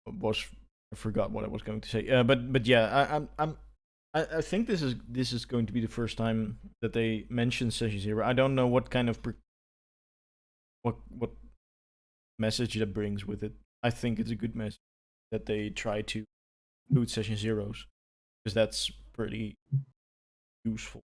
I forgot what I was going to say. But yeah, I think this is going to be the first time that they mention Session Zero. I don't know what kind of what message that brings with it. I think it's a good message that they try to include Session Zeros, because that's pretty useful,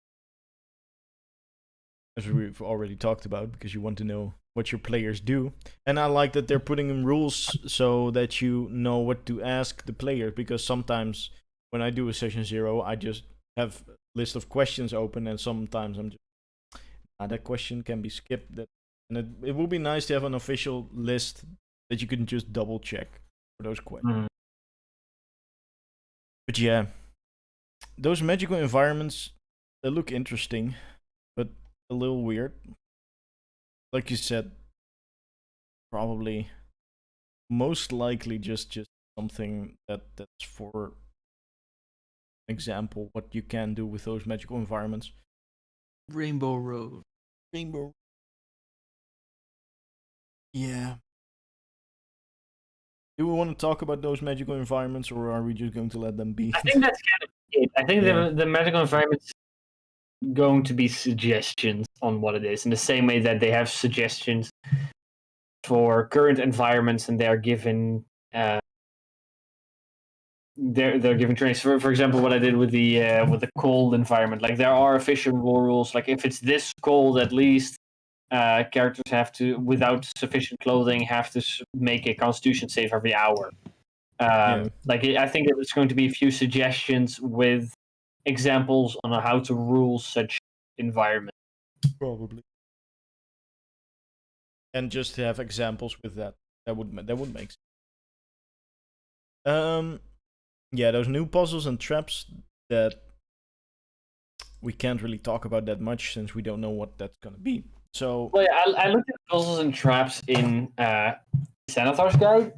as we've already talked about, because you want to know what your players do. And I like that they're putting in rules so that you know what to ask the player, because sometimes when I do a Session Zero, I just have a list of questions open, and sometimes I'm just, that question can be skipped. And it would be nice to have an official list that you can just double check for those questions. But yeah, those magical environments, they look interesting, but a little weird. Like you said, probably most likely just something that's for example what you can do with those magical environments. Rainbow Road. Yeah. Do we want to talk about those magical environments, or are we just going to let them be? I think that's kind of it. I think the magical environments going to be suggestions on what it is, in the same way that they have suggestions for current environments, and they are given they're given trainings. For example, what I did with the cold environment, like there are official rules. Like if it's this cold, at least characters have to, without sufficient clothing, have to make a Constitution save every hour. Like I think there's going to be a few suggestions with examples on how to rule such environment. Probably. And just to have examples with that would make sense. Yeah, those new puzzles and traps that we can't really talk about that much since we don't know what that's gonna be. So, well, yeah, I looked at puzzles and traps in Xanathar's Guide,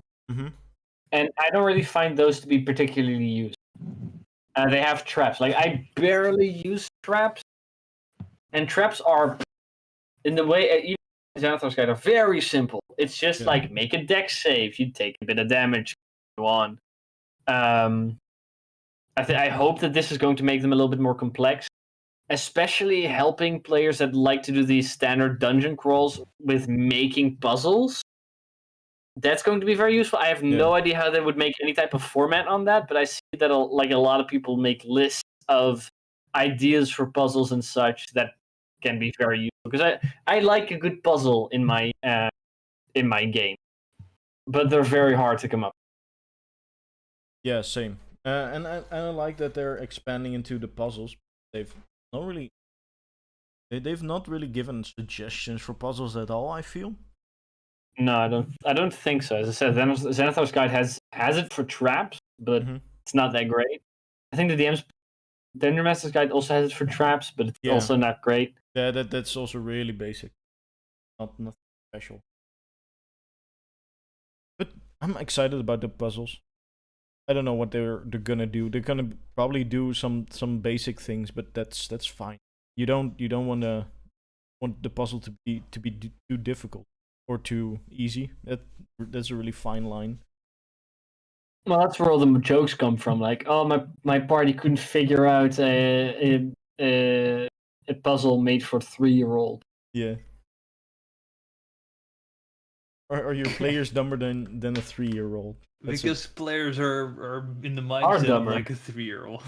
and I don't really find those to be particularly used. They have traps. Like I barely use traps, and traps are, in the way even Xanathar's Guide, are very simple. It's just like make a dex save, you take a bit of damage, go on. I hope that this is going to make them a little bit more complex, especially helping players that like to do these standard dungeon crawls with making puzzles. That's going to be very useful. I have no idea how they would make any type of format on that, but I see that like a lot of people make lists of ideas for puzzles and such that can be very useful, because I like a good puzzle in my game, but they're very hard to come up. Yeah, same. And I like that they're expanding into the puzzles. They've not really given suggestions for puzzles at all, I feel. No, I don't think so. As I said, Xanathar's Guide has it for traps, but it's not that great. I think the Dungeon Master's Guide also has it for traps, but it's also not great. Yeah, that's also really basic. Nothing special. But I'm excited about the puzzles. I don't know what they're gonna do. They're gonna probably do some basic things, but that's fine. You don't want the puzzle to be too difficult or too easy. That's a really fine line. Well, that's where all the jokes come from. Like, oh, my party couldn't figure out a puzzle made for 3-year-old. Yeah. Are your players dumber than a 3-year-old? Because players are in the mindset of like a 3-year-old.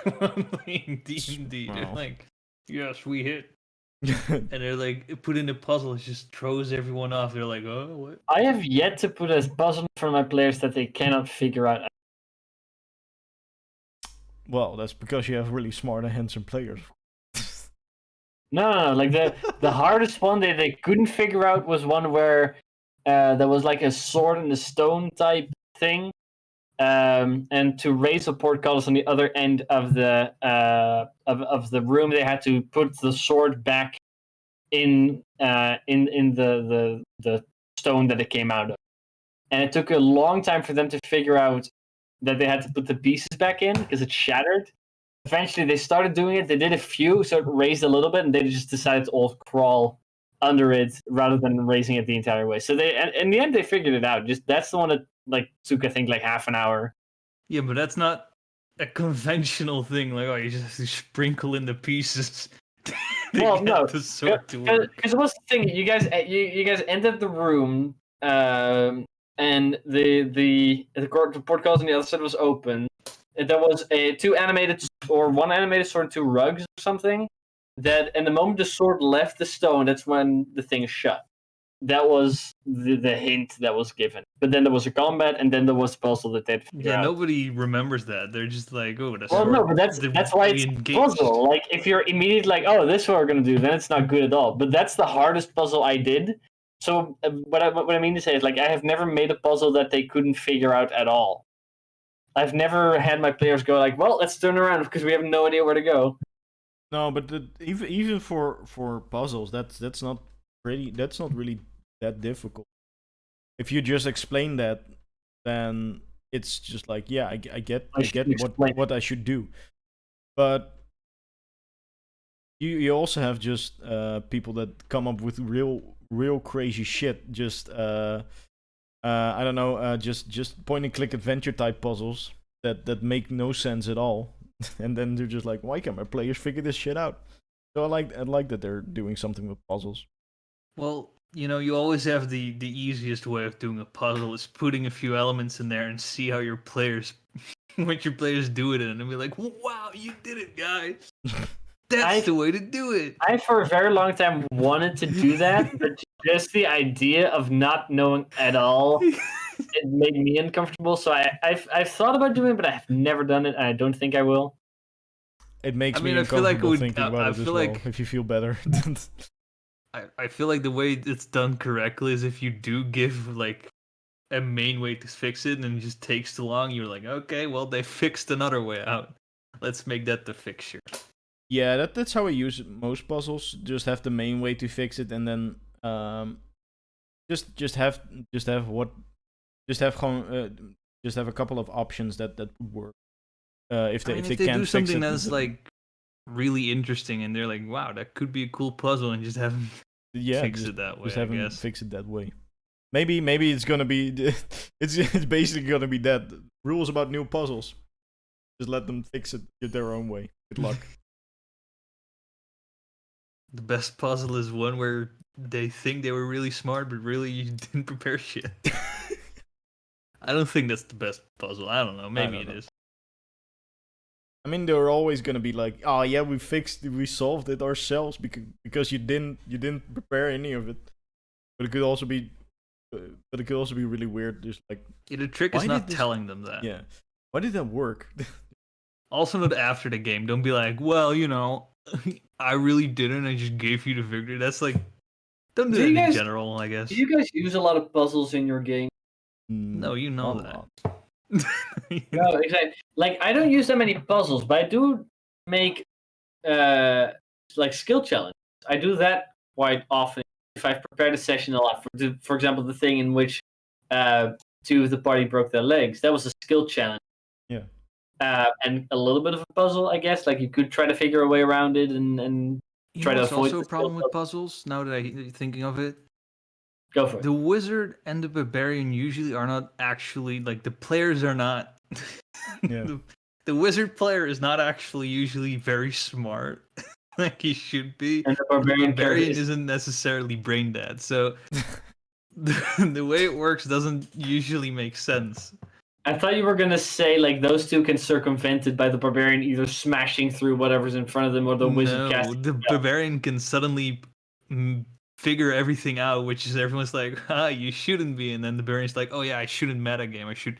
Playing D&D, they're like, yes, we hit. And they're like, put in a puzzle, it just throws everyone off. They're like, oh, what? I have yet to put a puzzle for my players that they cannot figure out. Well, that's because you have really smart and handsome players. No. Like the hardest one they couldn't figure out was one where there was like a sword and a stone type thing. And to raise the portcullis on the other end of the of the room, they had to put the sword back in the stone that it came out of, and it took a long time for them to figure out that they had to put the pieces back in because it shattered. Eventually, they started doing it. They did a few, so it raised a little bit, and they just decided to all crawl under it rather than raising it the entire way. So they, in the end, they figured it out. Just that's the one that like took, I think, like half an hour. Yeah, but that's not a conventional thing. Like, oh, you just sprinkle in the pieces. Well, no, the sword to work. Because what's the thing? You guys entered the room, and the portcullis on the other side was open. There was one animated sword and two rugs or something. That, and the moment the sword left the stone, that's when the thing shut. That was the hint that was given. But then there was a combat, and then there was the puzzle that they'd figure out. Nobody remembers that. They're just like, oh, that's. Well, no, but that's why it's a puzzle. Like, if you're immediately like, oh, this is what we're gonna do, then it's not good at all. But that's the hardest puzzle I did. So what I mean to say is, like, I have never made a puzzle that they couldn't figure out at all. I've never had my players go like, well, let's turn around because we have no idea where to go. No, but even for puzzles, that's not really that difficult. If you just explain that, then it's just like, yeah, I get what I should do. But you also have just people that come up with real crazy shit. Just I don't know, just point and click adventure type puzzles that make no sense at all. And then they're just like, why can't my players figure this shit out? So I like that they're doing something with puzzles. Well, you always have the easiest way of doing a puzzle is putting a few elements in there and see how your players what your players do it in, and be like, wow, you did it, guys. That's the way to do it. I for a very long time wanted to do that, but just the idea of not knowing at all, it made me uncomfortable. So I've thought about doing it, but I have never done it, and I don't think I will. It makes me uncomfortable thinking about it as well. If you feel better. I feel like the way it's done correctly is if you do give like a main way to fix it and it just takes too long, you're like, okay, well, they fixed another way out. Let's make that the fixture. Yeah, that's how I use most puzzles. Just have the main way to fix it, and then just have a couple of options that would work. If they can't do fix something it, that's like really interesting, and they're like, wow, that could be a cool puzzle, and just have them fix it that way. Just have them fix it that way. Maybe it's gonna be it's basically gonna be that rules about new puzzles. Just let them fix it their own way. Good luck. The best puzzle is one where they think they were really smart, but really you didn't prepare shit. I don't think that's the best puzzle. I don't know. Maybe it is. I mean, they're always gonna be like, "Oh yeah, we solved it ourselves because you didn't prepare any of it." But it could also be really weird. Just like, the trick is not telling them that. Yeah, why did that work? Also, not after the game. Don't be like, "Well, I really didn't. I just gave you the victory." That's like, don't do that in general, I guess. Do you guys use a lot of puzzles in your game? No, you know that. No, exactly. Like, I don't use that many puzzles, but I do make like skill challenges. I do that quite often if I've prepared a session a lot. For example, the thing in which two of the party broke their legs. That was a skill challenge. Yeah. And a little bit of a puzzle, I guess. Like, you could try to figure a way around it and try to avoid. It's also a problem with puzzles. Now that I'm thinking of it. Go for it. The wizard and the barbarian usually are not actually, like, the players are not. Yeah. The wizard player is not actually usually very smart, like he should be. And the barbarian isn't necessarily brain dead. So the way it works doesn't usually make sense. I thought you were gonna say like those two can circumvent it by the barbarian either smashing through whatever's in front of them or the wizard casting. The barbarian can suddenly figure everything out, which is everyone's like, you shouldn't be, and then the barbarian's like, oh yeah, I shouldn't metagame. I should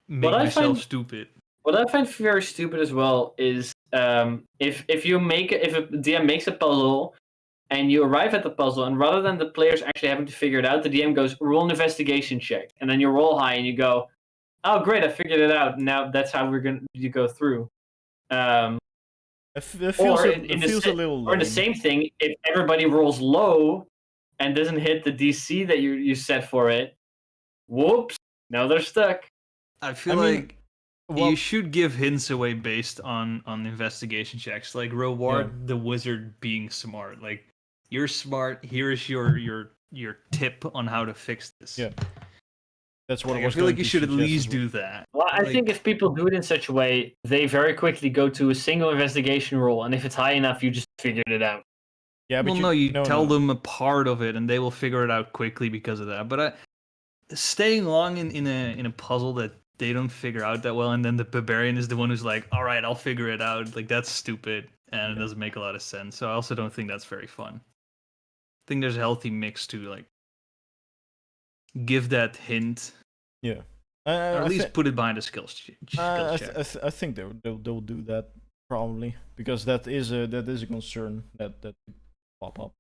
make myself stupid. What I find very stupid as well is if a DM makes a puzzle and you arrive at the puzzle, and rather than the players actually having to figure it out, the DM goes, roll an investigation check, and then you roll high and you go, oh great, I figured it out. Now that's how you go through. It feels a little lame. Or the same thing, if everybody rolls low and doesn't hit the DC that you set for it, whoops, now they're stuck. I feel like you should give hints away based on investigation checks. Like reward the wizard being smart. Like, you're smart. Here's your tip on how to fix this. Yeah, that's what I feel like you should at least do that. Well, I think if people do it in such a way, they very quickly go to a single investigation roll, and if it's high enough, you just figured it out. Yeah, but you tell them a part of it, and they will figure it out quickly because of that. But staying long in a puzzle that they don't figure out that well, and then the barbarian is the one who's like, all right, I'll figure it out. Like, that's stupid, and it doesn't make a lot of sense. So I also don't think that's very fun. I think there's a healthy mix to like give that hint. Yeah. Or at least put it behind a skills check. I think they'll do that probably, because that is a concern that pop up.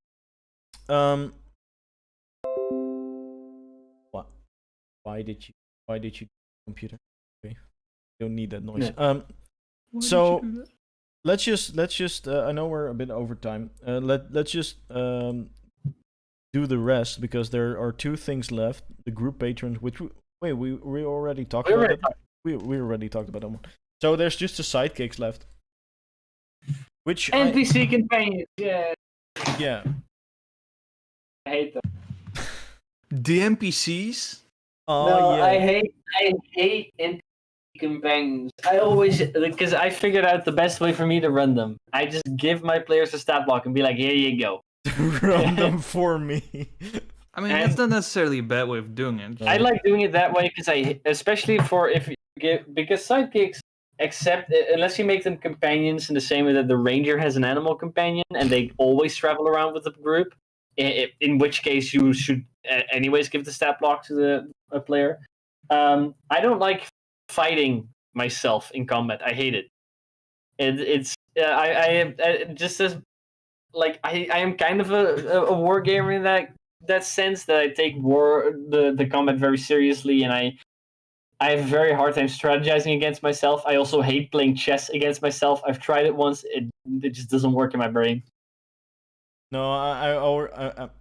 What? Why did you computer? Okay, don't need that noise. Yeah. So let's just I know we're a bit over time. Let's just do the rest, because there are two things left. The group patrons, which we already talked about that. We already talked about that one. So there's just the sidekicks left. Which NPC companions, yeah. Yeah. I hate them. The NPCs? Oh, no, yeah. I hate NPC companions. I always, because I figured out the best way for me to run them. I just give my players a stat block and be like, here you go. Run them for me. I mean, that's not necessarily a bad way of doing it. I like doing it that way especially because sidekicks, unless you make them companions in the same way that the ranger has an animal companion and they always travel around with the group, in which case you should anyways give the stat block to a player. I don't like fighting myself in combat. I hate it. I just as like I am kind of a war gamer in that sense, that I take the combat very seriously, and I have a very hard time strategizing against myself. I also hate playing chess against myself. I've tried it once. It just doesn't work in my brain. No,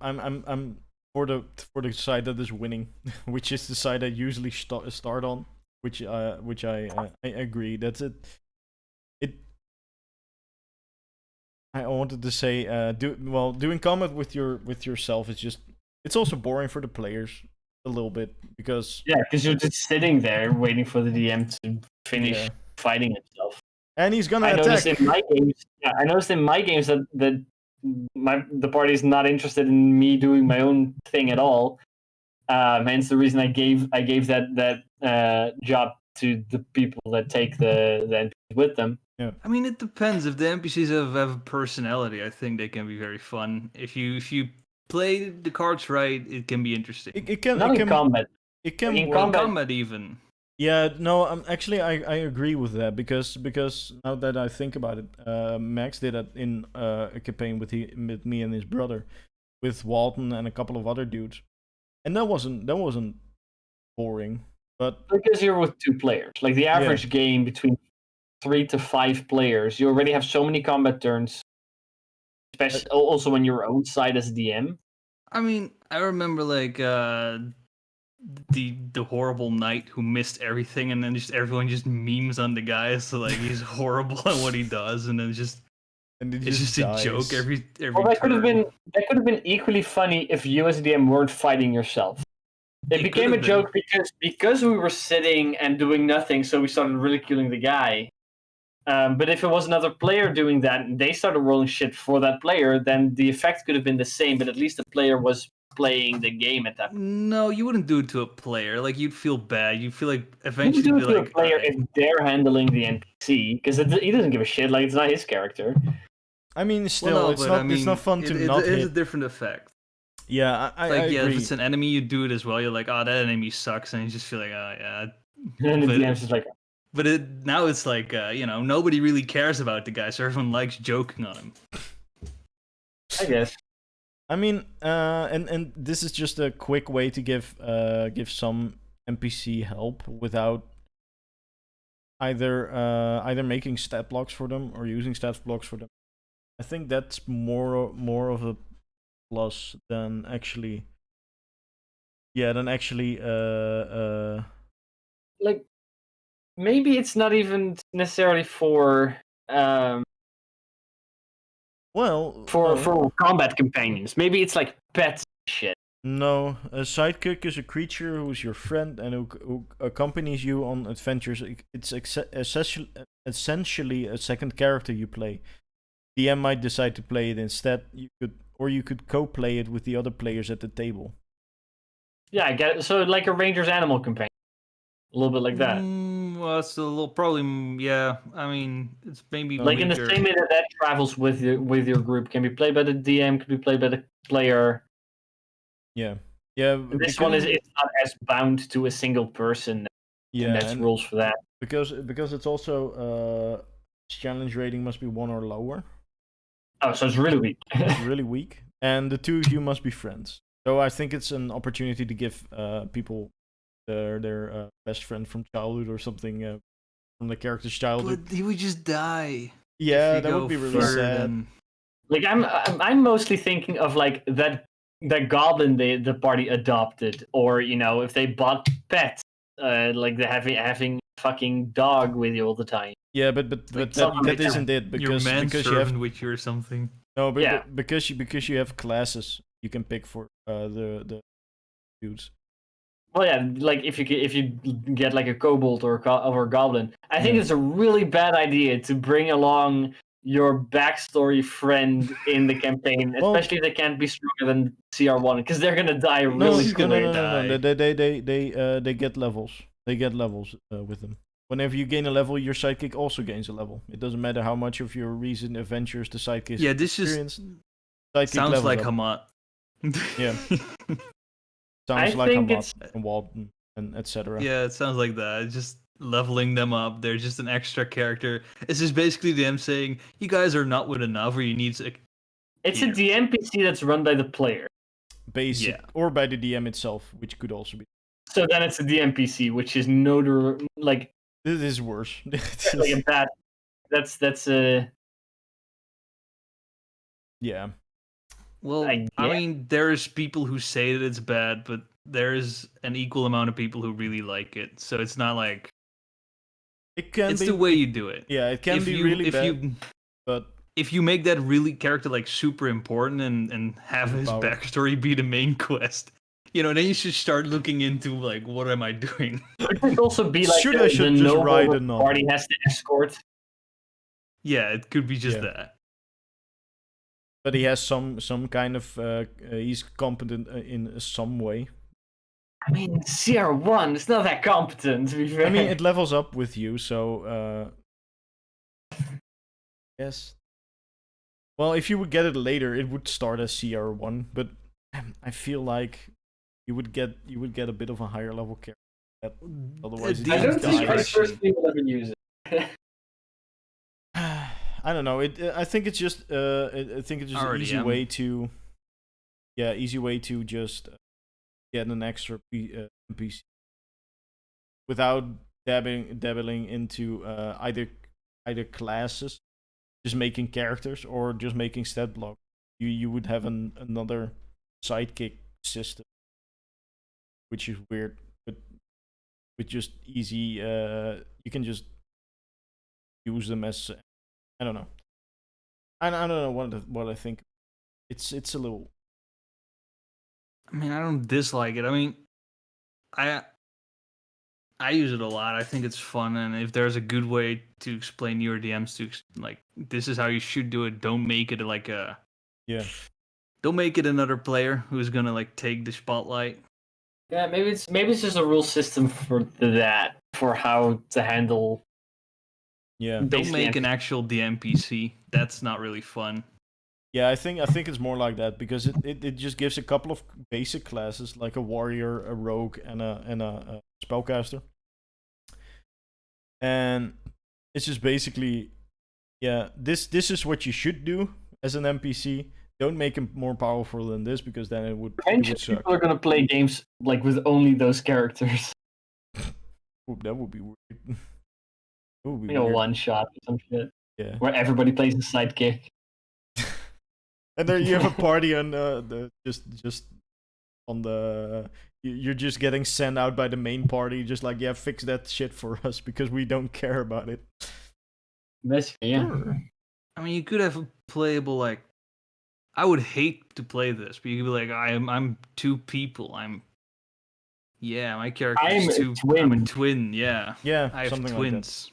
I'm for the side that is winning, which is the side I usually start on, which I agree. That's it. I wanted to say, doing combat with yourself is just, it's also boring for the players a little bit, because because you're just sitting there waiting for the DM to finish fighting itself. And he's gonna attack. I noticed in my games that the party is not interested in me doing my own thing at all. Hence the reason I gave that job to the people that take the NPCs with them. Yeah. I mean, it depends. If the NPCs have a personality, I think they can be very fun. If you play the cards right, it can be interesting. It can combat. It can in combat even. Yeah, no, actually I agree with that, because now that I think about it, Max did it in a campaign with me and his brother, with Walton and a couple of other dudes, and that wasn't boring, but because you're with two players, like the average game between 3 to 5 players, you already have so many combat turns, especially also when you're outside as DM. I mean, I remember like the horrible knight who missed everything, and then just everyone just memes on the guy, so like he's horrible at what he does, and then it's just a joke every well, that could have been equally funny if you as a DM weren't fighting yourself. It became a joke because we were sitting and doing nothing, so we started ridiculing the guy. But if it was another player doing that and they started rolling shit for that player, then the effect could have been the same, but at least the player was playing the game at that point. No, you wouldn't do it to a player. Like, you'd feel bad. You'd feel like eventually you do it to a player if they're handling the NPC, because he doesn't give a shit. Like, it's not his character. I mean, still, it's not fun to not hit. It is a different effect. Yeah, I agree. If it's an enemy, you do it as well. You're like, oh, that enemy sucks, and you just feel like, oh, yeah. And the DM's just like, But now it's like, nobody really cares about the guy, so everyone likes joking on him. I guess. I mean, and this is just a quick way to give some NPC help without either making stat blocks for them or using stat blocks for them. I think that's more of a plus than actually. Yeah, than actually. Like, maybe it's not even necessarily for for combat companions. Maybe it's like pets shit. No, a sidekick is a creature who's your friend and who accompanies you on adventures. It's essentially a second character you play. DM might decide to play it instead. You could co-play it with the other players at the table. Yeah, I get it. So like a ranger's animal companion, a little bit like that. Well, it's a little probably. Yeah, I mean, it's maybe like in the same way that travels with your group, can be played by the DM, can be played by the player. Yeah. This one it's not as bound to a single person. Yeah, and that's rules for that. Because it's also challenge rating must be 1 or lower. Oh, so it's really weak. It's really weak, and the two of you must be friends. So I think it's an opportunity to give people their best friend from childhood or something from the character's childhood. But he would just die. Yeah, that would be really sad. Like I'm mostly thinking of like that goblin the party adopted, or if they bought pets, like the having fucking dog with you all the time. Yeah, but that isn't it, because you have with you or something. No, but because you have classes you can pick for the dudes. Well, yeah, like if you get like a kobold or a goblin, I think it's a really bad idea to bring along your backstory friend in the campaign, especially if they can't be stronger than CR1, because they're gonna die really quickly. No. They get levels. They get levels with them. Whenever you gain a level, your sidekick also gains a level. It doesn't matter how much of your recent adventures the sidekick experienced. Sounds like Hamat. Yeah. Sounds like Hamat and Walton and etc. Yeah, it sounds like that. It's just leveling them up. They're just an extra character. It's just basically them saying, you guys are not good enough, or you need to... It's a DMPC that's run by the player. Or by the DM itself, which could also be. So then it's a DMPC, which is like... This is worse. like a bad... That's a... Yeah. Well, I mean, there's people who say that it's bad, but there's an equal amount of people who really like it. So it's not like... It's the way you do it. Yeah, it can be really bad. But if you make that really character like super important and have his backstory be the main quest, then you should start looking into like, what am I doing? It could also be like I should just ride a novel. Party has to escort. Yeah, it could be just that. But he has some kind of he's competent in some way. I mean, CR1 is not that competent, to be fair. I mean, it levels up with you, so yes. Well, if you would get it later, it would start as CR1, but I feel like you would get a bit of a higher level character. Otherwise, I don't think I personally will ever use it. I don't know. I think it's just I think it's just an easy way to just get an extra NPC without dabbling into either classes, just making characters, or just making stat block. You would have another sidekick system, which is weird, but with just easy you can just use them as I don't know. I don't know what I think. It's a little. I mean, I don't dislike it. I mean, I use it a lot. I think it's fun, and if there's a good way to explain your DMs to like, this is how you should do it. Don't make it like a Don't make it another player who's gonna like take the spotlight. Yeah, maybe it's just a rule system for how to handle. Yeah. Don't make an actual DMPC. That's not really fun. Yeah, I think it's more like that, because it just gives a couple of basic classes, like a warrior, a rogue, and a spellcaster. and it's just basically, yeah, this is what you should do as an NPC. Don't make him more powerful than this, because then it would suck. People are gonna play games like with only those characters. Ooh, that would be weird. One shot or some shit. Yeah. Where everybody plays a sidekick. And then you have a party on the just on the. You're just getting sent out by the main party, just like, yeah, fix that shit for us because we don't care about it. Basically, yeah. Sure. I mean, you could have a playable, like, I would hate to play this, but you could be like, I'm two people. My character is two. I'm a twin. Yeah. Yeah. I have twins.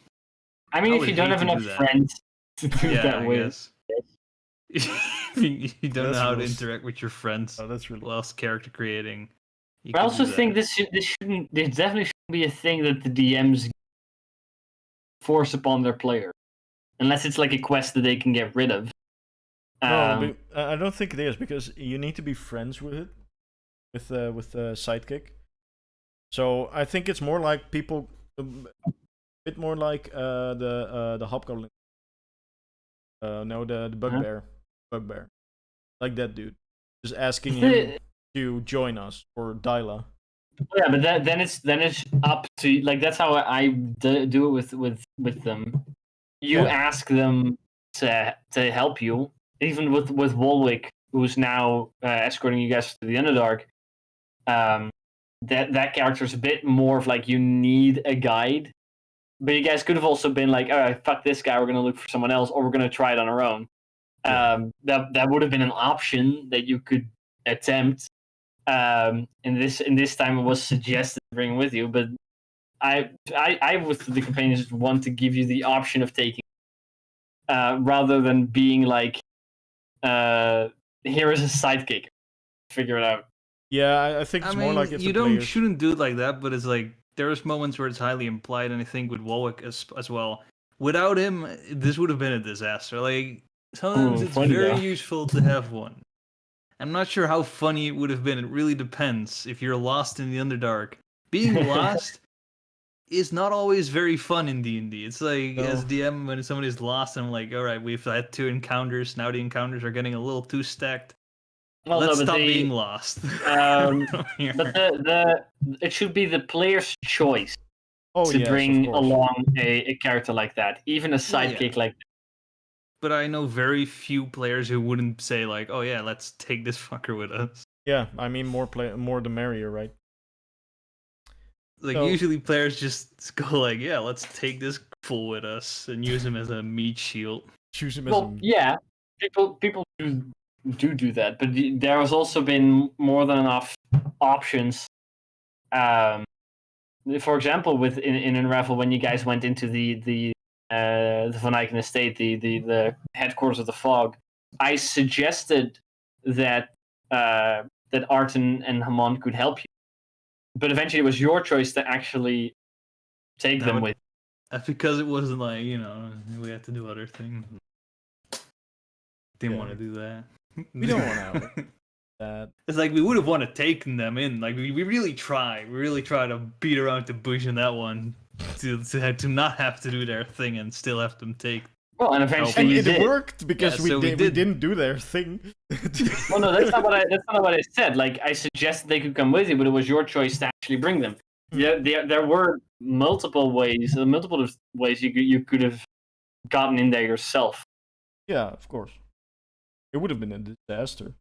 Like, I mean, if you don't have enough friends to do that with. You don't know how to interact with your friends. Oh, that's really. Whilst character creating. I also think this definitely shouldn't be a thing that the DMs force upon their player, unless it's like a quest that they can get rid of. No, I don't think it is, because you need to be friends with it, with the sidekick. So I think it's more like people, a bit more like the hobgoblin. No, the bugbear, like that dude, just asking him to join us, or Dyla. Yeah, but then it's up to, like, that's how I do it with them. You ask them to help you, even with Wolwick, who's now escorting you guys to the Underdark. That character is a bit more of like, you need a guide. But you guys could have also been like, all right, fuck this guy, we're going to look for someone else, or we're going to try it on our own. That would have been an option that you could attempt. In this time, it was suggested to bring with you, but I with the companions want to give you the option of taking, rather than being like, here is a sidekick, figure it out. Yeah, I think it's more like, if you shouldn't do it like that, but it's like, there's moments where it's highly implied, and I think with Warwick as well. Without him, this would have been a disaster. Like, sometimes it's very useful to have one. I'm not sure how funny it would have been. It really depends. If you're lost in the Underdark, being lost is not always very fun in D&D. It's like, as DM, when somebody's lost, I'm like, all right, we've had 2 encounters. Now the encounters are getting a little too stacked. Well, let's stop being lost. But it should be the player's choice to bring along a character like that, even a sidekick like that. But I know very few players who wouldn't say like, "Oh yeah, let's take this fucker with us." Yeah, I mean, more the merrier, right? Like, usually players just go like, "Yeah, let's take this fool with us and use him as a meat shield." Yeah, people do that, but there has also been more than enough options. For example, in Unravel, when you guys went into the Van Eycken estate, the headquarters of the Fog, I suggested that Arten and Hamon could help you, but eventually it was your choice to actually take them with. That's because it wasn't like, we had to do other things. Didn't want to do that. We don't want to. That. It's like, we would have wanted to take them in. Like, we really try. We really try to beat around the bush in that one to not have to do their thing and still have them take. Well, and eventually it worked, because we didn't do their thing. Well, no, that's not what I said. Like, I suggested they could come with you, but it was your choice to actually bring them. There were multiple ways you could have gotten in there yourself. Yeah, of course. It would have been a disaster.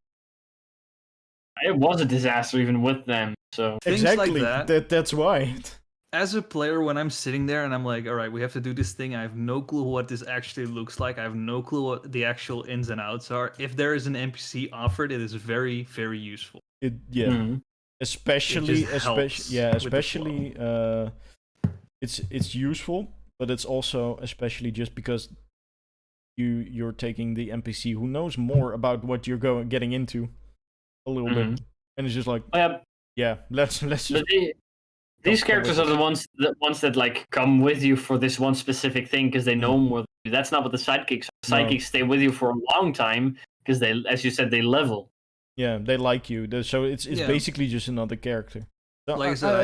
It was a disaster even with them. So exactly, like that. That's why. As a player, when I'm sitting there and I'm like, all right, we have to do this thing, I have no clue what this actually looks like. I have no clue what the actual ins and outs are. If there is an NPC offered, it is very, very useful. Especially it's useful, but it's also especially just because you're taking the NPC who knows more about what you're getting into a little bit, and it's just like, let's just. These characters are the ones that like come with you for this one specific thing because they know more than you. That's not what the sidekicks are. Sidekicks stay with you for a long time because they, as you said, they level. Yeah, they like you. So it's basically just another character. So like I said,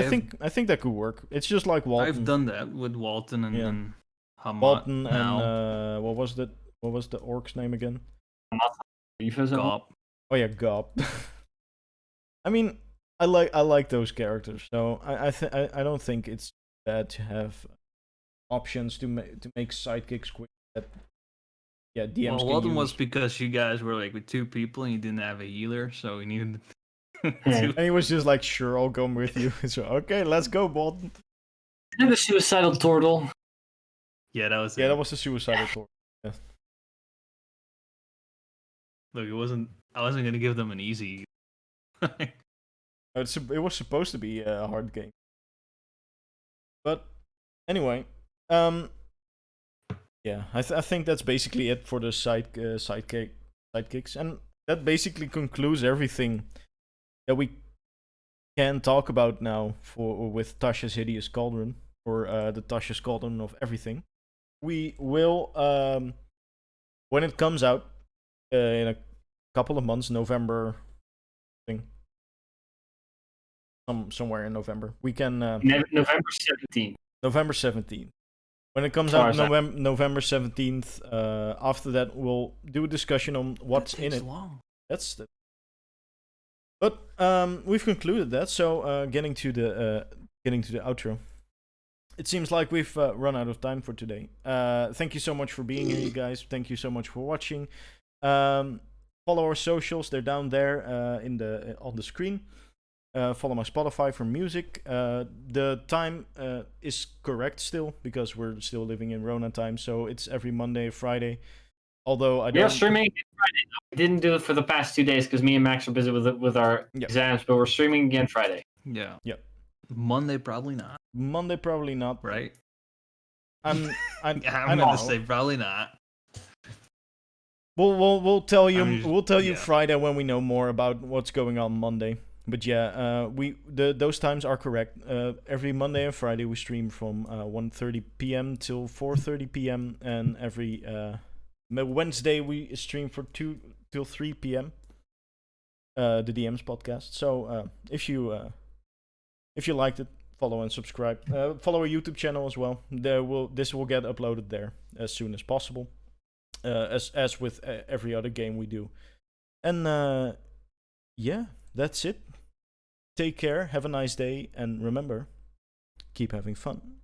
I think that could work. It's just like Walton. I've done that with Walton and Hamat. Walton now. and what was the orc's name again? Gob. Oh yeah, Gob. I mean, I like those characters, so I don't think it's bad to have options to make sidekicks quick. DMs. Well, Walton was because you guys were like with 2 people and you didn't have a healer, so we needed. And he was just like, "Sure, I'll come with you." So okay, let's go, Walton. And the suicidal turtle. Yeah, that was. Yeah, that was the suicidal turtle. Yeah. Look, I wasn't gonna give them an easy. It was supposed to be a hard game, but anyway, yeah, I think that's basically it for the sidekicks, and that basically concludes everything that we can talk about now with Tasha's Hideous Cauldron, or the Tasha's Cauldron of everything. We will, when it comes out in a couple of months, November, I think, somewhere in November, we can. November 17th. November 17th. When it comes out November 17th, after that we'll do a discussion on what's in it. Long. But we've concluded that, so getting to the outro. It seems like we've run out of time for today. Thank you so much for being here, you guys. Thank you so much for watching. Follow our socials; they're down there on the screen. Follow my Spotify for music. The time is correct still because we're still living in Rona time, so it's every Monday, Friday. Although I don't. Yeah, streaming Friday. We didn't do it for the past 2 days because me and Max are busy with our exams, but we're streaming again Friday. Yeah. Yep. Monday probably not. Monday probably not. Right. I'm gonna say probably not. We'll tell you Friday when we know more about what's going on Monday. But yeah, those times are correct. Every Monday and Friday we stream from 1:30 p.m. till 4:30 p.m. and every Wednesday we stream for 2 till 3 p.m. The DMs podcast. So if you liked it, follow and subscribe. Follow our YouTube channel as well. This will get uploaded there as soon as possible. As with every other game we do. And yeah, that's it. Take care, have a nice day, and remember, keep having fun.